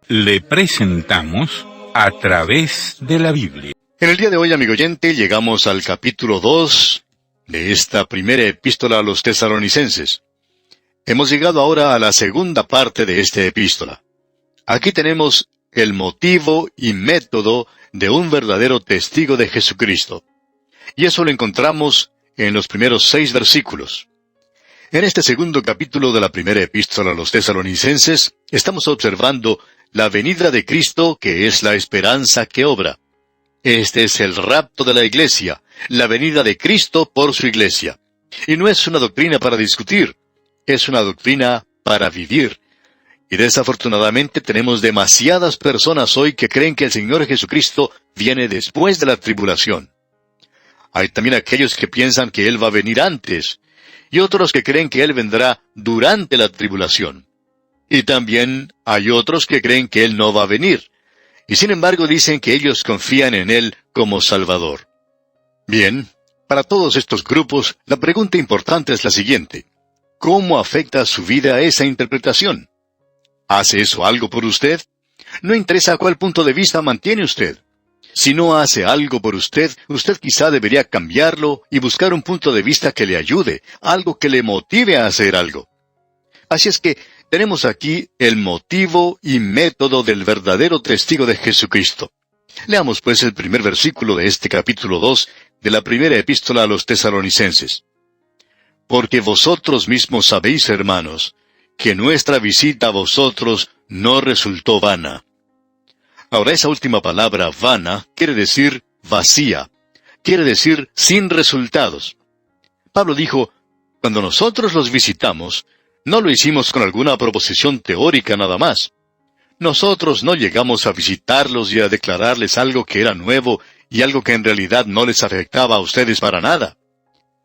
le presentamos A Través de la Biblia. En el día de hoy, amigo oyente, llegamos al capítulo 2 de esta primera epístola a los tesalonicenses. Hemos llegado ahora a la segunda parte de esta epístola. Aquí tenemos el motivo y método de un verdadero testigo de Jesucristo. Y eso lo encontramos en los primeros 6 versículos. En este segundo capítulo de la primera epístola a los tesalonicenses, estamos observando la venida de Cristo, que es la esperanza que obra. Este es el rapto de la iglesia, la venida de Cristo por su iglesia. Y no es una doctrina para discutir, es una doctrina para vivir. Y desafortunadamente tenemos demasiadas personas hoy que creen que el Señor Jesucristo viene después de la tribulación. Hay también aquellos que piensan que Él va a venir antes, y otros que creen que Él vendrá durante la tribulación. Y también hay otros que creen que Él no va a venir, y sin embargo dicen que ellos confían en Él como Salvador. Bien, para todos estos grupos, la pregunta importante es la siguiente: ¿cómo afecta su vida esa interpretación? ¿Hace eso algo por usted? No interesa a cuál punto de vista mantiene usted. Si no hace algo por usted, usted quizá debería cambiarlo y buscar un punto de vista que le ayude, algo que le motive a hacer algo. Así es que tenemos aquí el motivo y método del verdadero testigo de Jesucristo. Leamos pues el primer versículo de este capítulo 2 de la primera epístola a los tesalonicenses. Porque vosotros mismos sabéis, hermanos, que nuestra visita a vosotros no resultó vana. Ahora, esa última palabra, vana, quiere decir vacía, quiere decir sin resultados. Pablo dijo, cuando nosotros los visitamos, no lo hicimos con alguna proposición teórica nada más. Nosotros no llegamos a visitarlos y a declararles algo que era nuevo y algo que en realidad no les afectaba a ustedes para nada.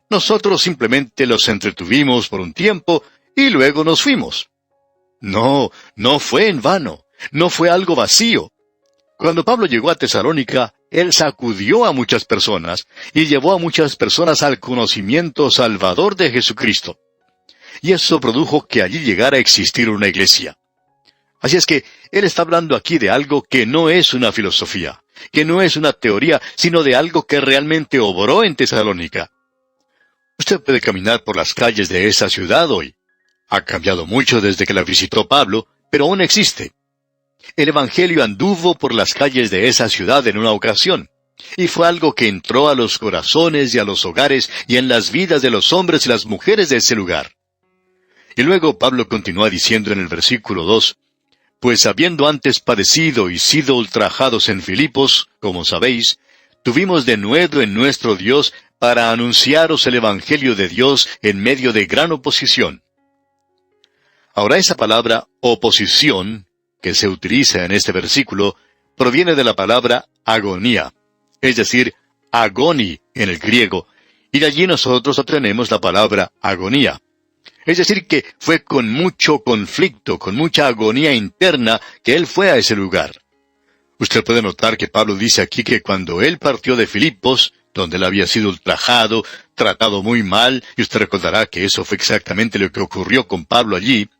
Nosotros simplemente los entretuvimos por un tiempo y luego nos fuimos. No fue en vano, no fue algo vacío. Cuando Pablo llegó a Tesalónica, él sacudió a muchas personas y llevó a muchas personas al conocimiento salvador de Jesucristo. Y eso produjo que allí llegara a existir una iglesia. Así es que él está hablando aquí de algo que no es una filosofía, que no es una teoría, sino de algo que realmente obró en Tesalónica. Usted puede caminar por las calles de esa ciudad hoy. Ha cambiado mucho desde que la visitó Pablo, pero aún existe. El Evangelio anduvo por las calles de esa ciudad en una ocasión, y fue algo que entró a los corazones y a los hogares y en las vidas de los hombres y las mujeres de ese lugar. Y luego Pablo continúa diciendo en el versículo 2, pues habiendo antes padecido y sido ultrajados en Filipos, como sabéis, tuvimos denuedo en nuestro Dios para anunciaros el Evangelio de Dios en medio de gran oposición. Ahora esa palabra oposición, que se utiliza en este versículo, proviene de la palabra agonía, es decir, agoni en el griego, y de allí nosotros obtenemos la palabra agonía. Es decir, que fue con mucho conflicto, con mucha agonía interna, que él fue a ese lugar. Usted puede notar que Pablo dice aquí que cuando él partió de Filipos, donde él había sido ultrajado, tratado muy mal, y usted recordará que eso fue exactamente lo que ocurrió con Pablo allí,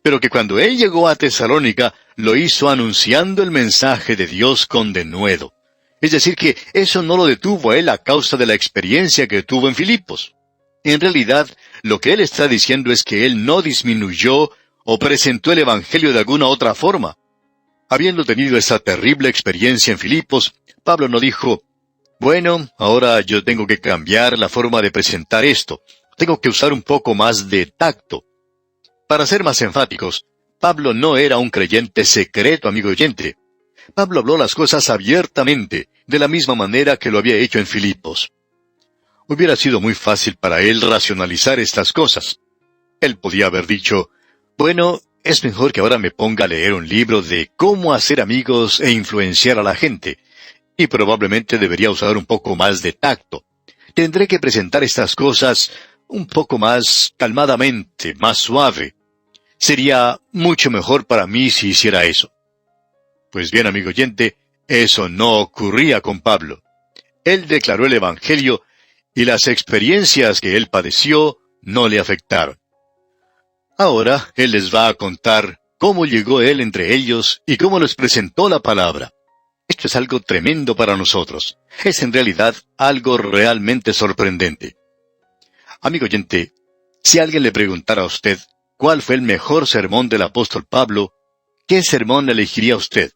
pero que cuando él llegó a Tesalónica, lo hizo anunciando el mensaje de Dios con denuedo. Es decir, que eso no lo detuvo a él a causa de la experiencia que tuvo en Filipos. En realidad, lo que él está diciendo es que él no disminuyó o presentó el Evangelio de alguna otra forma. Habiendo tenido esa terrible experiencia en Filipos, Pablo no dijo, bueno, ahora yo tengo que cambiar la forma de presentar esto. Tengo que usar un poco más de tacto. Para ser más enfáticos, Pablo no era un creyente secreto, amigo oyente. Pablo habló las cosas abiertamente, de la misma manera que lo había hecho en Filipos. Hubiera sido muy fácil para él racionalizar estas cosas. Él podía haber dicho, bueno, es mejor que ahora me ponga a leer un libro de cómo hacer amigos e influenciar a la gente, y probablemente debería usar un poco más de tacto. Tendré que presentar estas cosas un poco más calmadamente, más suave. Sería mucho mejor para mí si hiciera eso. Pues bien, amigo oyente, eso no ocurría con Pablo. Él declaró el Evangelio y las experiencias que él padeció no le afectaron. Ahora él les va a contar cómo llegó Él entre ellos y cómo les presentó la palabra. Esto es algo tremendo para nosotros. Es en realidad algo realmente sorprendente. Amigo oyente, si alguien le preguntara a usted cuál fue el mejor sermón del apóstol Pablo, ¿qué sermón elegiría usted?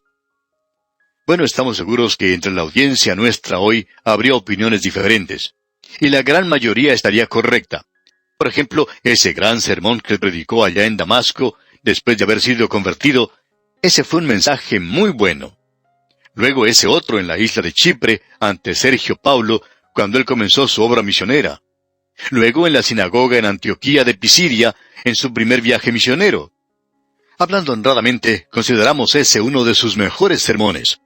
Bueno, estamos seguros que entre la audiencia nuestra hoy habría opiniones diferentes, y la gran mayoría estaría correcta. Por ejemplo, ese gran sermón que él predicó allá en Damasco, después de haber sido convertido, ese fue un mensaje muy bueno. Luego ese otro en la isla de Chipre, ante Sergio Paulo, cuando él comenzó su obra misionera. Luego en la sinagoga en Antioquía de Pisidia, en su primer viaje misionero. Hablando honradamente, consideramos ese uno de sus mejores sermones.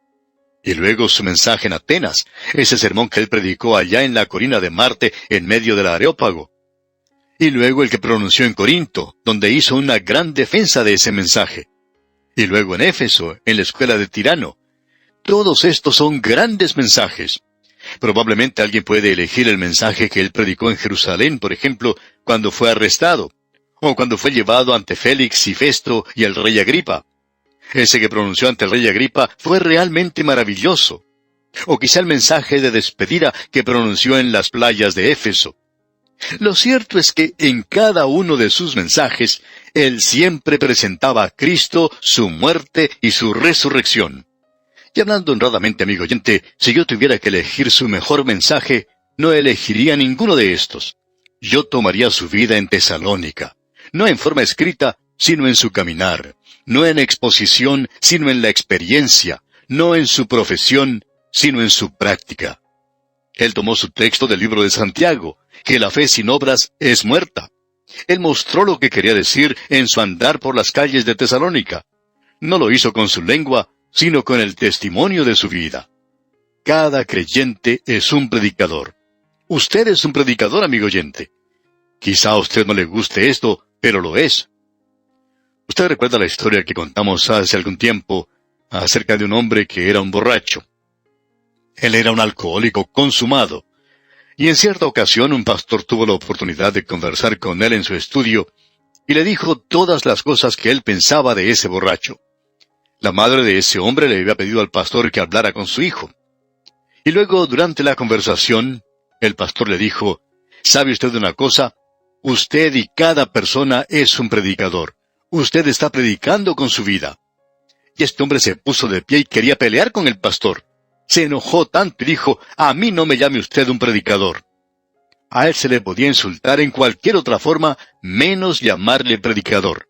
Y luego su mensaje en Atenas, ese sermón que él predicó allá en la colina de Marte, en medio del Areópago. Y luego el que pronunció en Corinto, donde hizo una gran defensa de ese mensaje. Y luego en Éfeso, en la escuela de Tirano. Todos estos son grandes mensajes. Probablemente alguien puede elegir el mensaje que él predicó en Jerusalén, por ejemplo, cuando fue arrestado, o cuando fue llevado ante Félix y Festo y el rey Agripa. Ese que pronunció ante el rey Agripa fue realmente maravilloso. O quizá el mensaje de despedida que pronunció en las playas de Éfeso. Lo cierto es que en cada uno de sus mensajes, él siempre presentaba a Cristo, su muerte y su resurrección. Y hablando honradamente, amigo oyente, si yo tuviera que elegir su mejor mensaje, no elegiría ninguno de estos. Yo tomaría su vida en Tesalónica, no en forma escrita, sino en su caminar, no en exposición, sino en la experiencia, no en su profesión, sino en su práctica. Él tomó su texto del libro de Santiago, que la fe sin obras es muerta. Él mostró lo que quería decir en su andar por las calles de Tesalónica. No lo hizo con su lengua, sino con el testimonio de su vida. Cada creyente es un predicador. Usted es un predicador, amigo oyente. Quizá a usted no le guste esto, pero lo es. Usted recuerda la historia que contamos hace algún tiempo acerca de un hombre que era un borracho. Él era un alcohólico consumado. Y en cierta ocasión un pastor tuvo la oportunidad de conversar con él en su estudio y le dijo todas las cosas que él pensaba de ese borracho. La madre de ese hombre le había pedido al pastor que hablara con su hijo. Y luego, durante la conversación, el pastor le dijo, ¿sabe usted una cosa? Usted y cada persona es un predicador. Usted está predicando con su vida. Y este hombre se puso de pie y quería pelear con el pastor. Se enojó tanto y dijo, a mí no me llame usted un predicador. A él se le podía insultar en cualquier otra forma, menos llamarle predicador.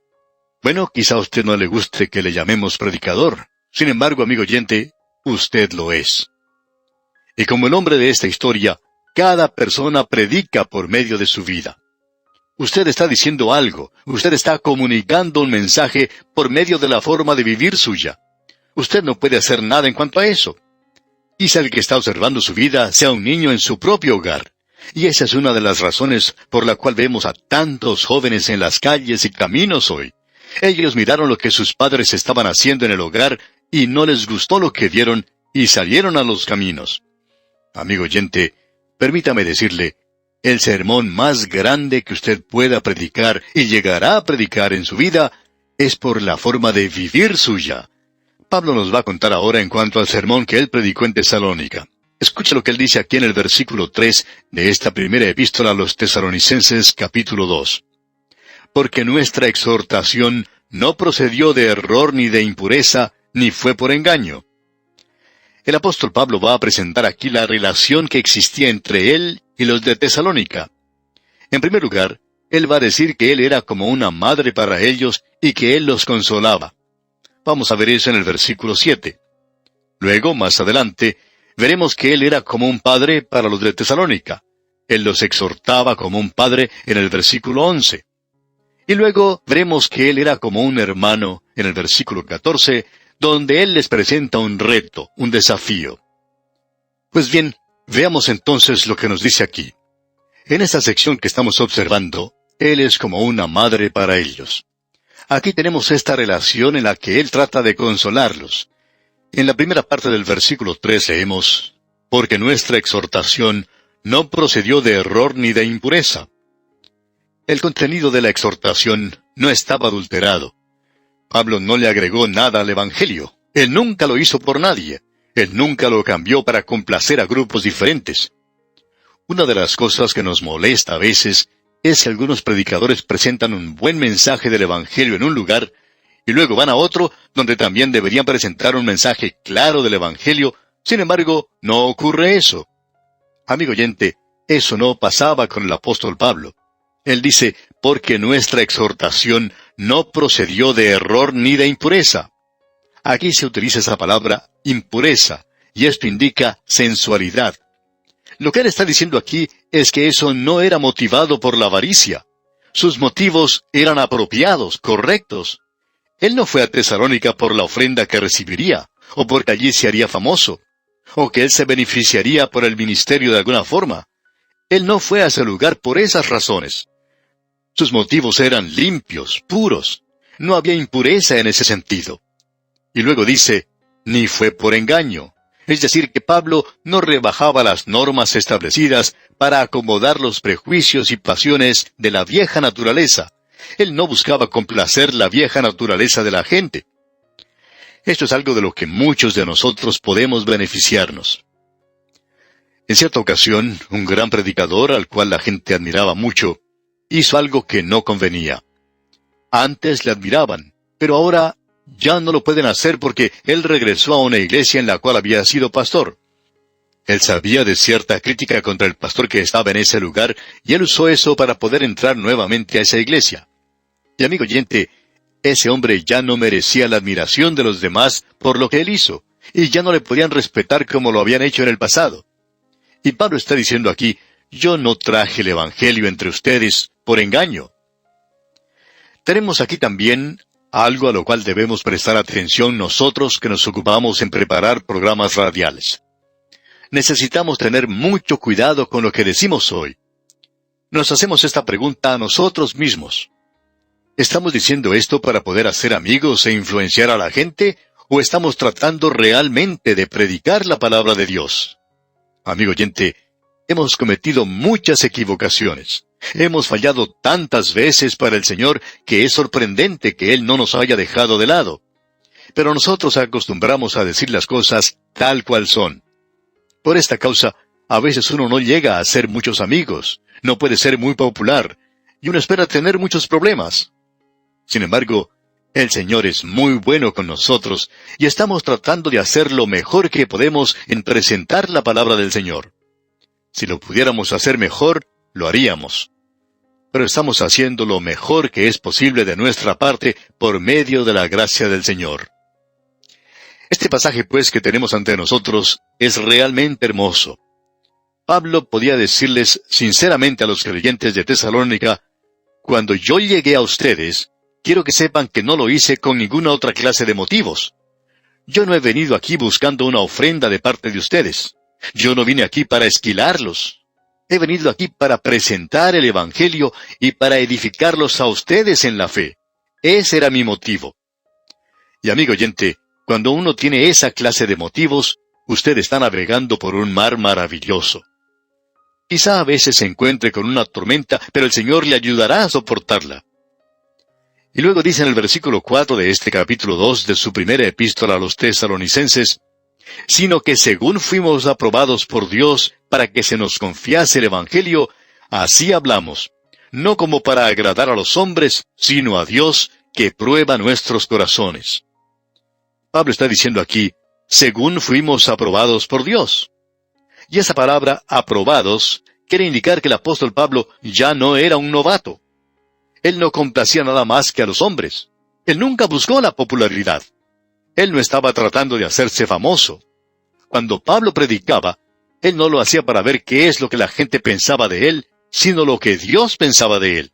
Bueno, quizá a usted no le guste que le llamemos predicador. Sin embargo, amigo oyente, usted lo es. Y como el hombre de esta historia, cada persona predica por medio de su vida. Usted está diciendo algo, usted está comunicando un mensaje por medio de la forma de vivir suya. Usted no puede hacer nada en cuanto a eso. Quizá el que está observando su vida sea un niño en su propio hogar. Y esa es una de las razones por la cual vemos a tantos jóvenes en las calles y caminos hoy. Ellos miraron lo que sus padres estaban haciendo en el hogar y no les gustó lo que vieron y salieron a los caminos. Amigo oyente, permítame decirle, el sermón más grande que usted pueda predicar y llegará a predicar en su vida es por la forma de vivir suya. Pablo nos va a contar ahora en cuanto al sermón que él predicó en Tesalónica. Escucha lo que él dice aquí en el versículo 3 de esta primera epístola a los Tesalonicenses, capítulo 2. Porque nuestra exhortación no procedió de error ni de impureza, ni fue por engaño. El apóstol Pablo va a presentar aquí la relación que existía entre él y los de Tesalónica. En primer lugar, él va a decir que él era como una madre para ellos y que él los consolaba. Vamos a ver eso en el versículo 7. Luego, más adelante, veremos que él era como un padre para los de Tesalónica. Él los exhortaba como un padre en el versículo 11. Y luego veremos que él era como un hermano en el versículo 14, donde él les presenta un reto, un desafío. Pues bien, veamos entonces lo que nos dice aquí. En esta sección que estamos observando, él es como una madre para ellos. Aquí tenemos esta relación en la que él trata de consolarlos. En la primera parte del versículo 3 leemos, porque nuestra exhortación no procedió de error ni de impureza. El contenido de la exhortación no estaba adulterado. Pablo no le agregó nada al Evangelio. Él nunca lo hizo por nadie. Él nunca lo cambió para complacer a grupos diferentes. Una de las cosas que nos molesta a veces es que algunos predicadores presentan un buen mensaje del Evangelio en un lugar y luego van a otro donde también deberían presentar un mensaje claro del Evangelio. Sin embargo, no ocurre eso. Amigo oyente, eso no pasaba con el apóstol Pablo. Él dice, porque nuestra exhortación no procedió de error ni de impureza. Aquí se utiliza esa palabra impureza, y esto indica sensualidad. Lo que él está diciendo aquí es que eso no era motivado por la avaricia. Sus motivos eran apropiados, correctos. Él no fue a Tesalónica por la ofrenda que recibiría, o porque allí se haría famoso, o que él se beneficiaría por el ministerio de alguna forma. Él no fue a ese lugar por esas razones. Sus motivos eran limpios, puros. No había impureza en ese sentido. Y luego dice, ni fue por engaño. Es decir, que Pablo no rebajaba las normas establecidas para acomodar los prejuicios y pasiones de la vieja naturaleza. Él no buscaba complacer la vieja naturaleza de la gente. Esto es algo de lo que muchos de nosotros podemos beneficiarnos. En cierta ocasión, un gran predicador, al cual la gente admiraba mucho, hizo algo que no convenía. Antes le admiraban, pero ahora ya no lo pueden hacer porque él regresó a una iglesia en la cual había sido pastor. Él sabía de cierta crítica contra el pastor que estaba en ese lugar, y él usó eso para poder entrar nuevamente a esa iglesia. Y amigo oyente, ese hombre ya no merecía la admiración de los demás por lo que él hizo, y ya no le podían respetar como lo habían hecho en el pasado. Y Pablo está diciendo aquí, yo no traje el Evangelio entre ustedes por engaño. Tenemos aquí también algo a lo cual debemos prestar atención nosotros que nos ocupamos en preparar programas radiales. Necesitamos tener mucho cuidado con lo que decimos hoy. Nos hacemos esta pregunta a nosotros mismos. ¿Estamos diciendo esto para poder hacer amigos e influenciar a la gente, o estamos tratando realmente de predicar la palabra de Dios? Amigo oyente, hemos cometido muchas equivocaciones. Hemos fallado tantas veces para el Señor que es sorprendente que Él no nos haya dejado de lado. Pero nosotros acostumbramos a decir las cosas tal cual son. Por esta causa, a veces uno no llega a hacer muchos amigos, no puede ser muy popular, y uno espera tener muchos problemas. Sin embargo, el Señor es muy bueno con nosotros, y estamos tratando de hacer lo mejor que podemos en presentar la palabra del Señor. Si lo pudiéramos hacer mejor, lo haríamos. Pero estamos haciendo lo mejor que es posible de nuestra parte por medio de la gracia del Señor. Este pasaje, pues, que tenemos ante nosotros es realmente hermoso. Pablo podía decirles sinceramente a los creyentes de Tesalónica, cuando yo llegué a ustedes, quiero que sepan que no lo hice con ninguna otra clase de motivos. Yo no he venido aquí buscando una ofrenda de parte de ustedes. Yo no vine aquí para esquilarlos. He venido aquí para presentar el Evangelio y para edificarlos a ustedes en la fe. Ese era mi motivo. Y amigo oyente, cuando uno tiene esa clase de motivos, usted está navegando por un mar maravilloso. Quizá a veces se encuentre con una tormenta, pero el Señor le ayudará a soportarla. Y luego dice en el versículo 4 de este capítulo 2 de su primera epístola a los tesalonicenses, sino que según fuimos aprobados por Dios para que se nos confiase el Evangelio, así hablamos, no como para agradar a los hombres, sino a Dios, que prueba nuestros corazones. Pablo está diciendo aquí, según fuimos aprobados por Dios. Y esa palabra, aprobados, quiere indicar que el apóstol Pablo ya no era un novato. Él no complacía nada más que a los hombres. Él nunca buscó la popularidad. Él no estaba tratando de hacerse famoso. Cuando Pablo predicaba, él no lo hacía para ver qué es lo que la gente pensaba de él, sino lo que Dios pensaba de él.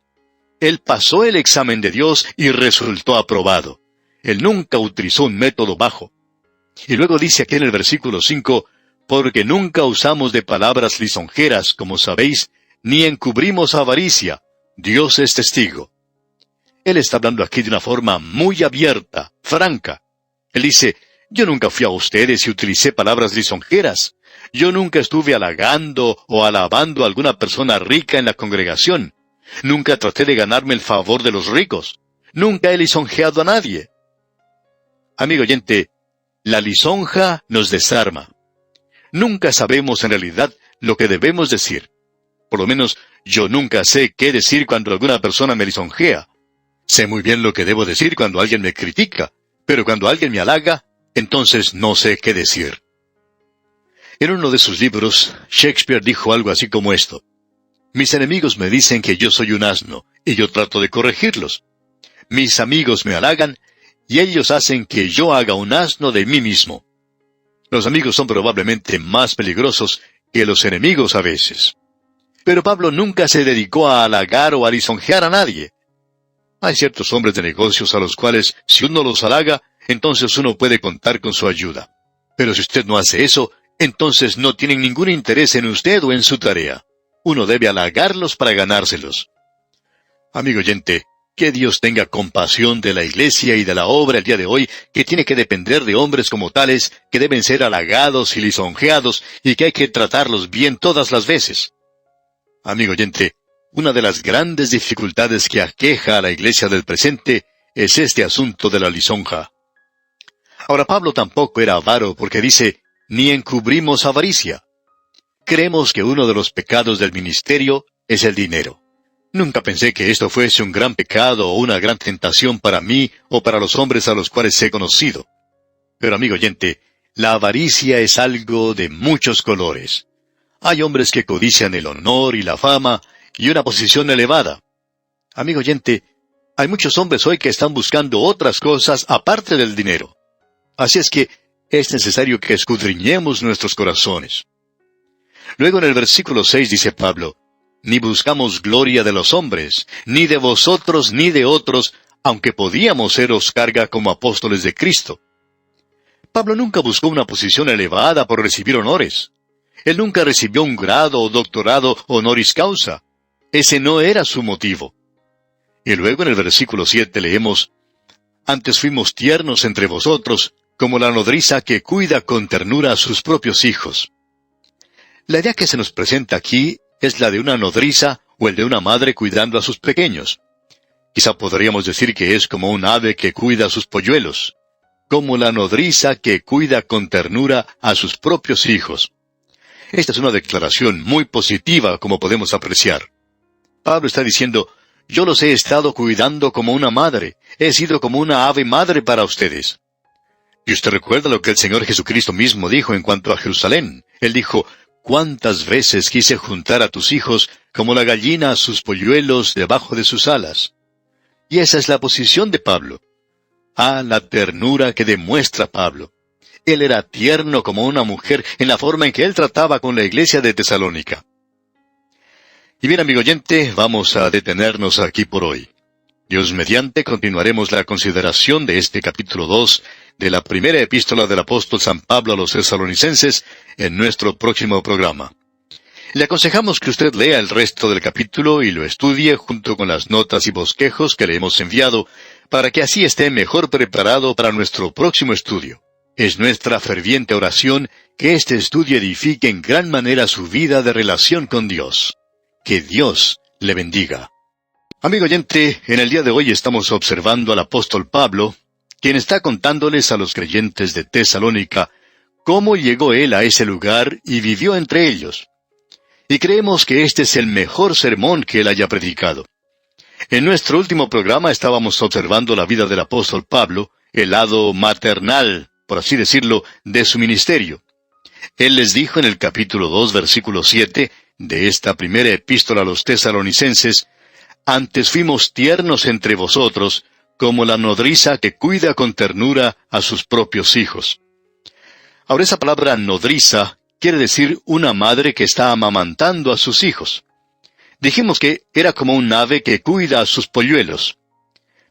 Él pasó el examen de Dios y resultó aprobado. Él nunca utilizó un método bajo. Y luego dice aquí en el versículo 5, porque nunca usamos de palabras lisonjeras, como sabéis, ni encubrimos avaricia. Dios es testigo. Él está hablando aquí de una forma muy abierta, franca. Él dice, yo nunca fui a ustedes y utilicé palabras lisonjeras. Yo nunca estuve halagando o alabando a alguna persona rica en la congregación. Nunca traté de ganarme el favor de los ricos. Nunca he lisonjeado a nadie. Amigo oyente, la lisonja nos desarma. Nunca sabemos en realidad lo que debemos decir. Por lo menos, yo nunca sé qué decir cuando alguna persona me lisonjea. Sé muy bien lo que debo decir cuando alguien me critica, pero cuando alguien me halaga, entonces no sé qué decir. En uno de sus libros, Shakespeare dijo algo así como esto: mis enemigos me dicen que yo soy un asno, y yo trato de corregirlos. Mis amigos me halagan, y ellos hacen que yo haga un asno de mí mismo. Los amigos son probablemente más peligrosos que los enemigos a veces. Pero Pablo nunca se dedicó a halagar o a lisonjear a nadie. Hay ciertos hombres de negocios a los cuales, si uno los halaga, entonces uno puede contar con su ayuda. Pero si usted no hace eso, entonces no tienen ningún interés en usted o en su tarea. Uno debe halagarlos para ganárselos. Amigo oyente, que Dios tenga compasión de la iglesia y de la obra el día de hoy, que tiene que depender de hombres como tales, que deben ser halagados y lisonjeados, y que hay que tratarlos bien todas las veces. Amigo oyente, una de las grandes dificultades que aqueja a la iglesia del presente es este asunto de la lisonja. Ahora, Pablo tampoco era avaro porque dice, ni encubrimos avaricia. Creemos que uno de los pecados del ministerio es el dinero. Nunca pensé que esto fuese un gran pecado o una gran tentación para mí o para los hombres a los cuales he conocido. Pero, amigo oyente, la avaricia es algo de muchos colores. Hay hombres que codician el honor y la fama y una posición elevada. Amigo oyente, hay muchos hombres hoy que están buscando otras cosas aparte del dinero. Así es que es necesario que escudriñemos nuestros corazones. Luego en el versículo 6 dice Pablo, ni buscamos gloria de los hombres, ni de vosotros ni de otros, aunque podíamos seros carga como apóstoles de Cristo. Pablo nunca buscó una posición elevada por recibir honores. Él nunca recibió un grado o doctorado honoris causa. Ese no era su motivo. Y luego en el versículo 7 leemos, antes fuimos tiernos entre vosotros, como la nodriza que cuida con ternura a sus propios hijos. La idea que se nos presenta aquí es la de una nodriza o el de una madre cuidando a sus pequeños. Quizá podríamos decir que es como un ave que cuida a sus polluelos, como la nodriza que cuida con ternura a sus propios hijos. Esta es una declaración muy positiva, como podemos apreciar. Pablo está diciendo, yo los he estado cuidando como una madre, he sido como una ave madre para ustedes. Y usted recuerda lo que el Señor Jesucristo mismo dijo en cuanto a Jerusalén. Él dijo, ¿cuántas veces quise juntar a tus hijos como la gallina a sus polluelos debajo de sus alas? Y esa es la posición de Pablo. Ah, la ternura que demuestra Pablo. Él era tierno como una mujer en la forma en que él trataba con la iglesia de Tesalónica. Y bien, amigo oyente, vamos a detenernos aquí por hoy. Dios mediante continuaremos la consideración de este capítulo 2 de la primera epístola del apóstol San Pablo a los tesalonicenses en nuestro próximo programa. Le aconsejamos que usted lea el resto del capítulo y lo estudie junto con las notas y bosquejos que le hemos enviado, para que así esté mejor preparado para nuestro próximo estudio. Es nuestra ferviente oración que este estudio edifique en gran manera su vida de relación con Dios. Que Dios le bendiga. Amigo oyente, en el día de hoy estamos observando al apóstol Pablo, quien está contándoles a los creyentes de Tesalónica cómo llegó él a ese lugar y vivió entre ellos. Y creemos que este es el mejor sermón que él haya predicado. En nuestro último programa estábamos observando la vida del apóstol Pablo, el lado maternal, por así decirlo, de su ministerio. Él les dijo en el capítulo 2, versículo 7, de esta primera epístola a los tesalonicenses, antes fuimos tiernos entre vosotros, como la nodriza que cuida con ternura a sus propios hijos. Ahora esa palabra nodriza quiere decir una madre que está amamantando a sus hijos. Dijimos que era como un ave que cuida a sus polluelos.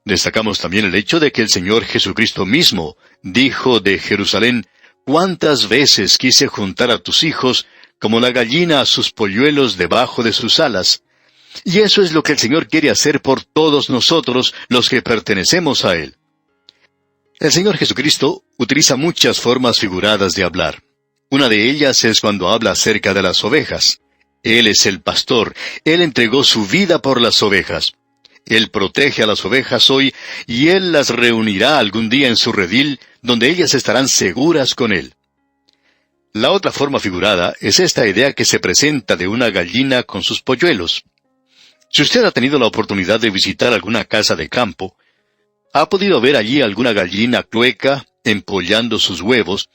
Destacamos también el hecho de que el Señor Jesucristo mismo dijo de Jerusalén, «¿Cuántas veces quise juntar a tus hijos como la gallina a sus polluelos debajo de sus alas?» Y eso es lo que el Señor quiere hacer por todos nosotros, los que pertenecemos a Él. El Señor Jesucristo utiliza muchas formas figuradas de hablar. Una de ellas es cuando habla acerca de las ovejas. Él es el pastor. Él entregó su vida por las ovejas. Él protege a las ovejas hoy, y Él las reunirá algún día en su redil, donde ellas estarán seguras con Él. La otra forma figurada es esta idea que se presenta de una gallina con sus polluelos. Si usted ha tenido la oportunidad de visitar alguna casa de campo, ha podido ver allí alguna gallina clueca empollando sus huevos,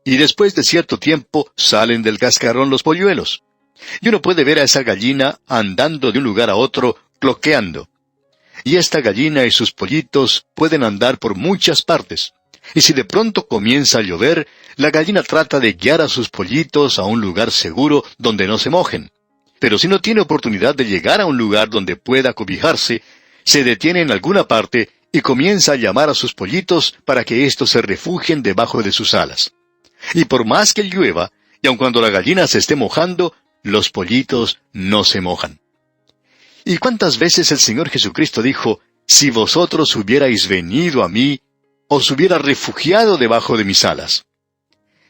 y después de cierto tiempo salen del cascarón los polluelos. Y uno puede ver a esa gallina andando de un lugar a otro, cloqueando. Y esta gallina y sus pollitos pueden andar por muchas partes. Y si de pronto comienza a llover, la gallina trata de guiar a sus pollitos a un lugar seguro donde no se mojen. Pero si no tiene oportunidad de llegar a un lugar donde pueda cobijarse, se detiene en alguna parte y comienza a llamar a sus pollitos para que éstos se refugien debajo de sus alas. Y por más que llueva, y aun cuando la gallina se esté mojando, los pollitos no se mojan. ¿Y cuántas veces el Señor Jesucristo dijo, si vosotros hubierais venido a mí, os hubiera refugiado debajo de mis alas?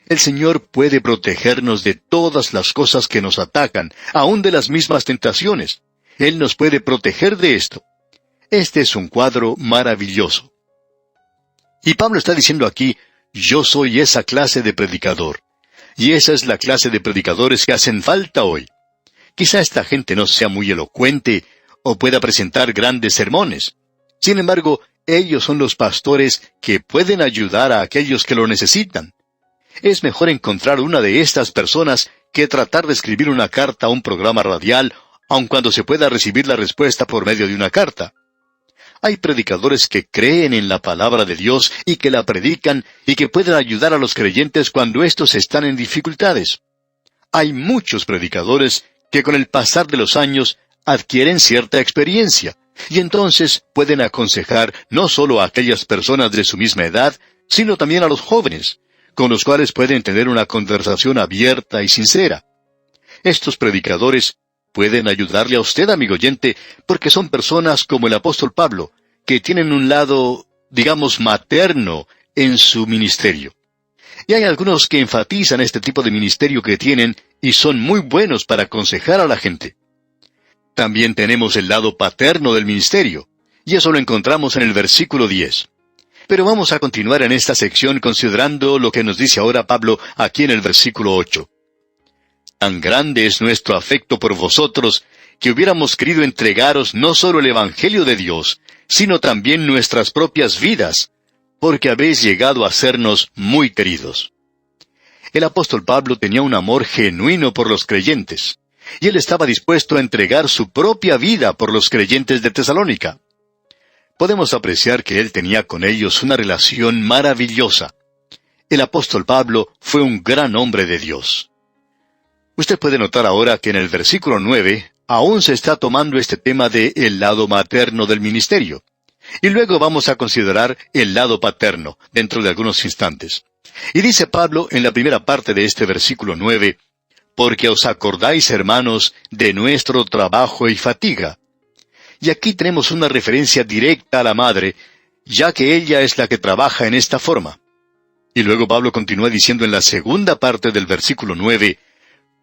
El Señor puede protegernos de todas las cosas que nos atacan, aun de las mismas tentaciones. Él nos puede proteger de esto. Este es un cuadro maravilloso. Y Pablo está diciendo aquí, yo soy esa clase de predicador. Y esa es la clase de predicadores que hacen falta hoy. Quizá esta gente no sea muy elocuente o pueda presentar grandes sermones. Sin embargo, ellos son los pastores que pueden ayudar a aquellos que lo necesitan. Es mejor encontrar una de estas personas que tratar de escribir una carta a un programa radial, aun cuando se pueda recibir la respuesta por medio de una carta. Hay predicadores que creen en la palabra de Dios y que la predican y que pueden ayudar a los creyentes cuando éstos están en dificultades. Hay muchos predicadores que con el pasar de los años adquieren cierta experiencia, y entonces pueden aconsejar no solo a aquellas personas de su misma edad, sino también a los jóvenes, con los cuales pueden tener una conversación abierta y sincera. Estos predicadores pueden ayudarle a usted, amigo oyente, porque son personas como el apóstol Pablo, que tienen un lado, digamos, materno en su ministerio. Y hay algunos que enfatizan este tipo de ministerio que tienen y son muy buenos para aconsejar a la gente. También tenemos el lado paterno del ministerio, y eso lo encontramos en el versículo 10. Pero vamos a continuar en esta sección considerando lo que nos dice ahora Pablo aquí en el versículo 8. Tan grande es nuestro afecto por vosotros, que hubiéramos querido entregaros no solo el Evangelio de Dios, sino también nuestras propias vidas, porque habéis llegado a sernos muy queridos. El apóstol Pablo tenía un amor genuino por los creyentes, y él estaba dispuesto a entregar su propia vida por los creyentes de Tesalónica. Podemos apreciar que él tenía con ellos una relación maravillosa. El apóstol Pablo fue un gran hombre de Dios. Usted puede notar ahora que en el versículo 9 aún se está tomando este tema de el lado materno del ministerio. Y luego vamos a considerar el lado paterno dentro de algunos instantes. Y dice Pablo en la primera parte de este versículo 9, porque os acordáis, hermanos, de nuestro trabajo y fatiga. Y aquí tenemos una referencia directa a la madre, ya que ella es la que trabaja en esta forma. Y luego Pablo continúa diciendo en la segunda parte del versículo 9,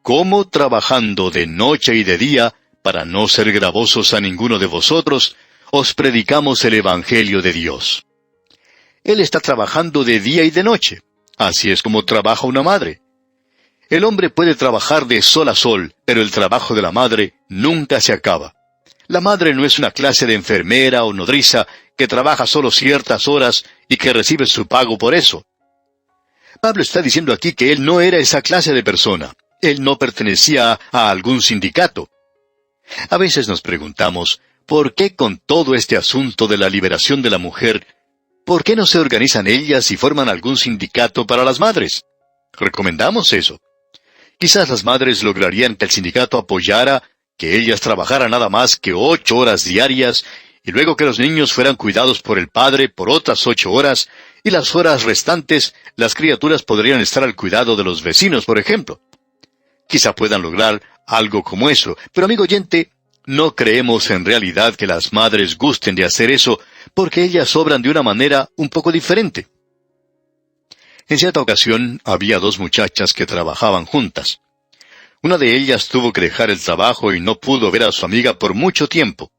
cómo trabajando de noche y de día, para no ser gravosos a ninguno de vosotros, os predicamos el Evangelio de Dios. Él está trabajando de día y de noche. Así es como trabaja una madre. El hombre puede trabajar de sol a sol, pero el trabajo de la madre nunca se acaba. La madre no es una clase de enfermera o nodriza que trabaja solo ciertas horas y que recibe su pago por eso. Pablo está diciendo aquí que él no era esa clase de persona. Él no pertenecía a algún sindicato. A veces nos preguntamos, ¿por qué con todo este asunto de la liberación de la mujer, por qué no se organizan ellas y forman algún sindicato para las madres? Recomendamos eso. Quizás las madres lograrían que el sindicato apoyara que ellas trabajaran nada más que 8 horas diarias, y luego que los niños fueran cuidados por el padre por otras 8 horas, y las horas restantes las criaturas podrían estar al cuidado de los vecinos, por ejemplo. Quizá puedan lograr algo como eso, pero amigo oyente, no creemos en realidad que las madres gusten de hacer eso, porque ellas obran de una manera un poco diferente. En cierta ocasión había 2 muchachas que trabajaban juntas. Una de ellas tuvo que dejar el trabajo y no pudo ver a su amiga por mucho tiempo.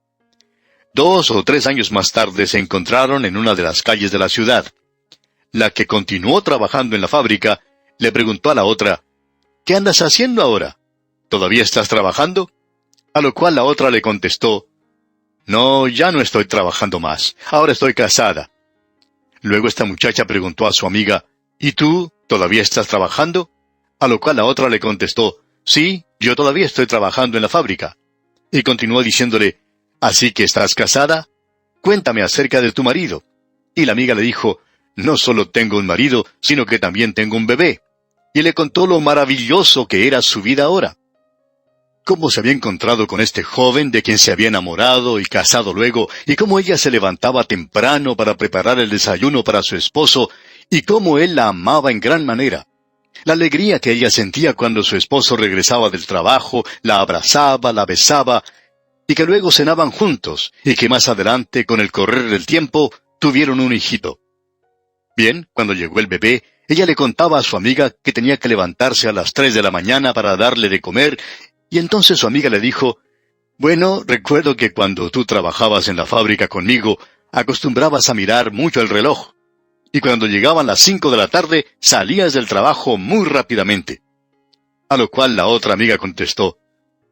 2 o 3 años más tarde se encontraron en una de las calles de la ciudad. La que continuó trabajando en la fábrica le preguntó a la otra, «¿Qué andas haciendo ahora? ¿Todavía estás trabajando?» A lo cual la otra le contestó, «No, ya no estoy trabajando más. Ahora estoy casada». Luego esta muchacha preguntó a su amiga, «¿Y tú, todavía estás trabajando?» A lo cual la otra le contestó, «Sí, yo todavía estoy trabajando en la fábrica». Y continuó diciéndole, «¿Así que estás casada? Cuéntame acerca de tu marido». Y la amiga le dijo, «No solo tengo un marido, sino que también tengo un bebé». Y le contó lo maravilloso que era su vida ahora. Cómo se había encontrado con este joven de quien se había enamorado y casado luego, y cómo ella se levantaba temprano para preparar el desayuno para su esposo, y cómo él la amaba en gran manera. La alegría que ella sentía cuando su esposo regresaba del trabajo, la abrazaba, la besaba, y que luego cenaban juntos, y que más adelante, con el correr del tiempo, tuvieron un hijito. Bien, cuando llegó el bebé, ella le contaba a su amiga que tenía que levantarse a las 3 de la mañana para darle de comer, y entonces su amiga le dijo, «Bueno, recuerdo que cuando tú trabajabas en la fábrica conmigo, acostumbrabas a mirar mucho el reloj, y cuando llegaban las 5 de la tarde, salías del trabajo muy rápidamente». A lo cual la otra amiga contestó,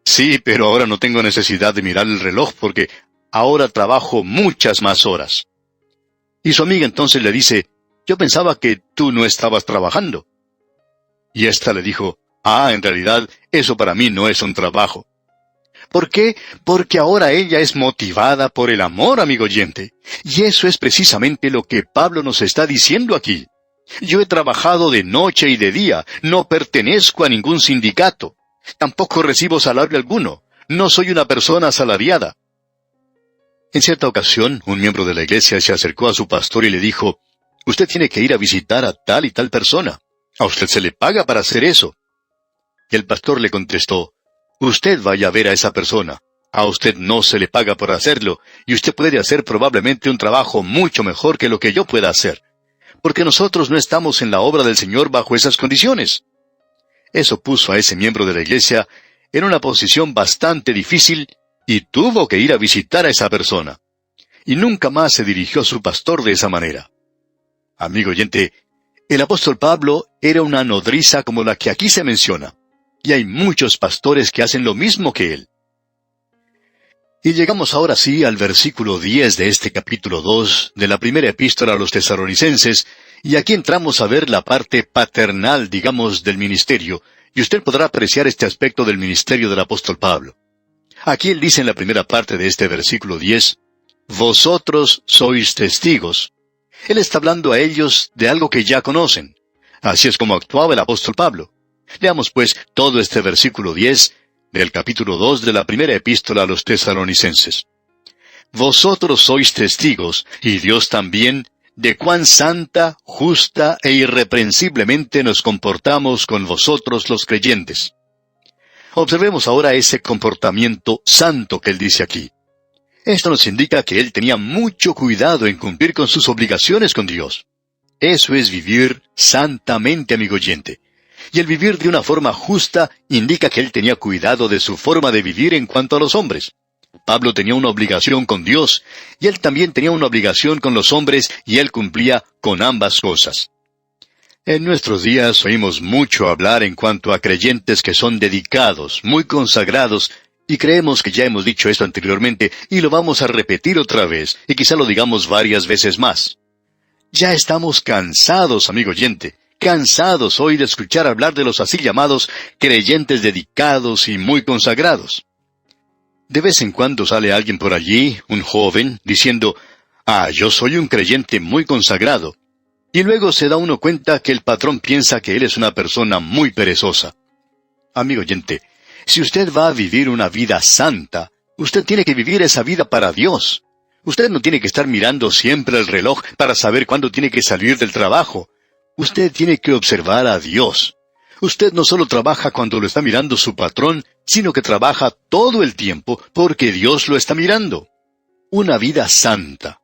«Sí, pero ahora no tengo necesidad de mirar el reloj porque ahora trabajo muchas más horas». Y su amiga entonces le dice, «Yo pensaba que tú no estabas trabajando». Y ésta le dijo, «En realidad, eso para mí no es un trabajo». ¿Por qué? Porque ahora ella es motivada por el amor, amigo oyente. Y eso es precisamente lo que Pablo nos está diciendo aquí. Yo he trabajado de noche y de día, no pertenezco a ningún sindicato. Tampoco recibo salario alguno. No soy una persona asalariada. En cierta ocasión, un miembro de la iglesia se acercó a su pastor y le dijo, «Usted tiene que ir a visitar a tal y tal persona. A usted se le paga para hacer eso». Y el pastor le contestó, «Usted vaya a ver a esa persona. A usted no se le paga por hacerlo, y usted puede hacer probablemente un trabajo mucho mejor que lo que yo pueda hacer. Porque nosotros no estamos en la obra del Señor bajo esas condiciones». Eso puso a ese miembro de la iglesia en una posición bastante difícil, y tuvo que ir a visitar a esa persona. Y nunca más se dirigió a su pastor de esa manera. Amigo oyente, el apóstol Pablo era una nodriza como la que aquí se menciona. Y hay muchos pastores que hacen lo mismo que él. Y llegamos ahora sí al versículo 10 de este capítulo 2 de la primera epístola a los Tesalonicenses, y aquí entramos a ver la parte paternal, digamos, del ministerio, y usted podrá apreciar este aspecto del ministerio del apóstol Pablo. Aquí él dice en la primera parte de este versículo 10, «Vosotros sois testigos». Él está hablando a ellos de algo que ya conocen. Así es como actuaba el apóstol Pablo. Leamos pues todo este versículo 10 del capítulo 2 de la primera epístola a los Tesalonicenses. «Vosotros sois testigos, y Dios también, de cuán santa, justa e irreprensiblemente nos comportamos con vosotros los creyentes». Observemos ahora ese comportamiento santo que él dice aquí. Esto nos indica que él tenía mucho cuidado en cumplir con sus obligaciones con Dios. Eso es vivir santamente, amigo oyente. Y el vivir de una forma justa indica que él tenía cuidado de su forma de vivir en cuanto a los hombres. Pablo tenía una obligación con Dios, y él también tenía una obligación con los hombres, y él cumplía con ambas cosas. En nuestros días oímos mucho hablar en cuanto a creyentes que son dedicados, muy consagrados, y creemos que ya hemos dicho esto anteriormente, y lo vamos a repetir otra vez, y quizá lo digamos varias veces más. Ya estamos cansados, amigo oyente, cansados hoy de escuchar hablar de los así llamados creyentes dedicados y muy consagrados. De vez en cuando sale alguien por allí, un joven, diciendo, yo soy un creyente muy consagrado. Y luego se da uno cuenta que el patrón piensa que él es una persona muy perezosa. Amigo oyente, si usted va a vivir una vida santa, usted tiene que vivir esa vida para Dios. Usted no tiene que estar mirando siempre el reloj para saber cuándo tiene que salir del trabajo. Usted tiene que observar a Dios. Usted no solo trabaja cuando lo está mirando su patrón, sino que trabaja todo el tiempo porque Dios lo está mirando. Una vida santa.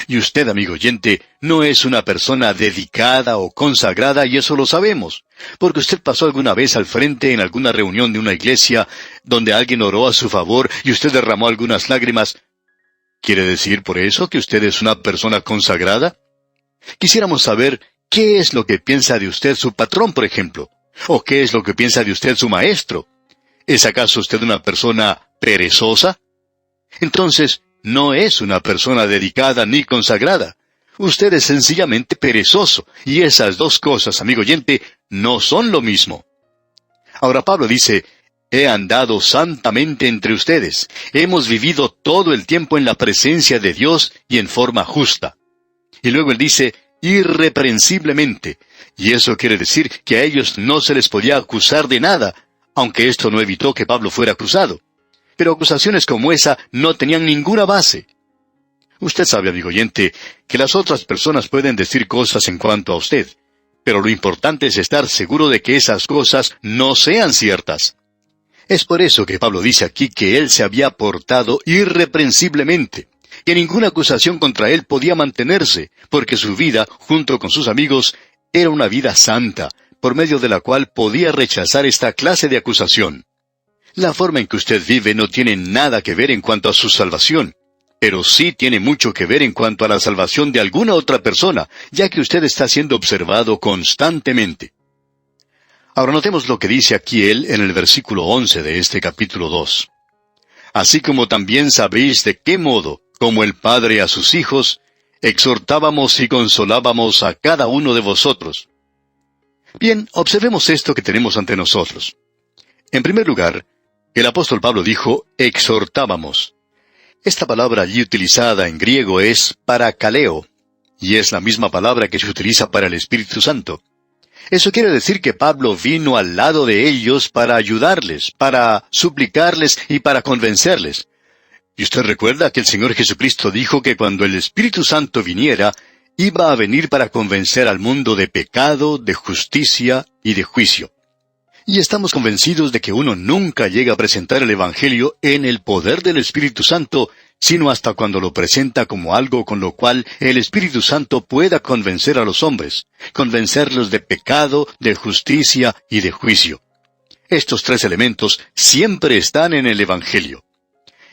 Y usted, amigo oyente, no es una persona dedicada o consagrada, y eso lo sabemos, porque usted pasó alguna vez al frente en alguna reunión de una iglesia donde alguien oró a su favor y usted derramó algunas lágrimas. ¿Quiere decir por eso que usted es una persona consagrada? Quisiéramos saber qué es lo que piensa de usted su patrón, por ejemplo, o qué es lo que piensa de usted su maestro. ¿Es acaso usted una persona perezosa? Entonces, no es una persona dedicada ni consagrada. Usted es sencillamente perezoso, y esas dos cosas, amigo oyente, no son lo mismo. Ahora Pablo dice, he andado santamente entre ustedes. Hemos vivido todo el tiempo en la presencia de Dios y en forma justa. Y luego él dice, irreprensiblemente. Y eso quiere decir que a ellos no se les podía acusar de nada, aunque esto no evitó que Pablo fuera acusado. Pero acusaciones como esa no tenían ninguna base. Usted sabe, amigo oyente, que las otras personas pueden decir cosas en cuanto a usted, pero lo importante es estar seguro de que esas cosas no sean ciertas. Es por eso que Pablo dice aquí que él se había portado irreprensiblemente, que ninguna acusación contra él podía mantenerse, porque su vida, junto con sus amigos, era una vida santa, por medio de la cual podía rechazar esta clase de acusación. La forma en que usted vive no tiene nada que ver en cuanto a su salvación, pero sí tiene mucho que ver en cuanto a la salvación de alguna otra persona, ya que usted está siendo observado constantemente. Ahora notemos lo que dice aquí él en el versículo 11 de este capítulo 2. Así como también sabéis de qué modo, como el Padre a sus hijos, exhortábamos y consolábamos a cada uno de vosotros. Bien, observemos esto que tenemos ante nosotros. En primer lugar, el apóstol Pablo dijo, exhortábamos. Esta palabra allí utilizada en griego es parakaleo, y es la misma palabra que se utiliza para el Espíritu Santo. Eso quiere decir que Pablo vino al lado de ellos para ayudarles, para suplicarles y para convencerles. Y usted recuerda que el Señor Jesucristo dijo que cuando el Espíritu Santo viniera, iba a venir para convencer al mundo de pecado, de justicia y de juicio. Y estamos convencidos de que uno nunca llega a presentar el Evangelio en el poder del Espíritu Santo, sino hasta cuando lo presenta como algo con lo cual el Espíritu Santo pueda convencer a los hombres, convencerlos de pecado, de justicia y de juicio. Estos tres elementos siempre están en el Evangelio.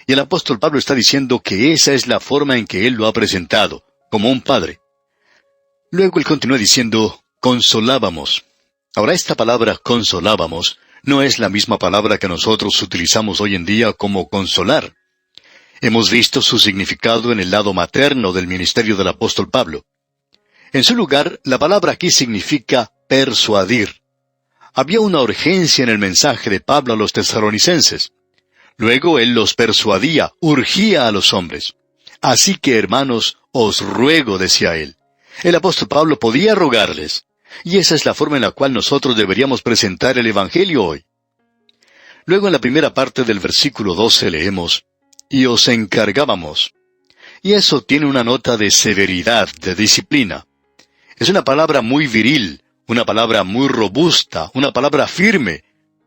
Y el apóstol Pablo está diciendo que esa es la forma en que él lo ha presentado, como un padre. Luego él continúa diciendo, consolábamos. Ahora esta palabra consolábamos no es la misma palabra que nosotros utilizamos hoy en día como consolar. Hemos visto su significado en el lado materno del ministerio del apóstol Pablo. En su lugar, la palabra aquí significa persuadir. Había una urgencia en el mensaje de Pablo a los tesalonicenses. Luego él los persuadía, urgía a los hombres. Así que, hermanos, os ruego, decía él. El apóstol Pablo podía rogarles. Y esa es la forma en la cual nosotros deberíamos presentar el Evangelio hoy. Luego en la primera parte del versículo 12 leemos, y os encargábamos. Y eso tiene una nota de severidad, de disciplina. Es una palabra muy viril, una palabra muy robusta, una palabra firme,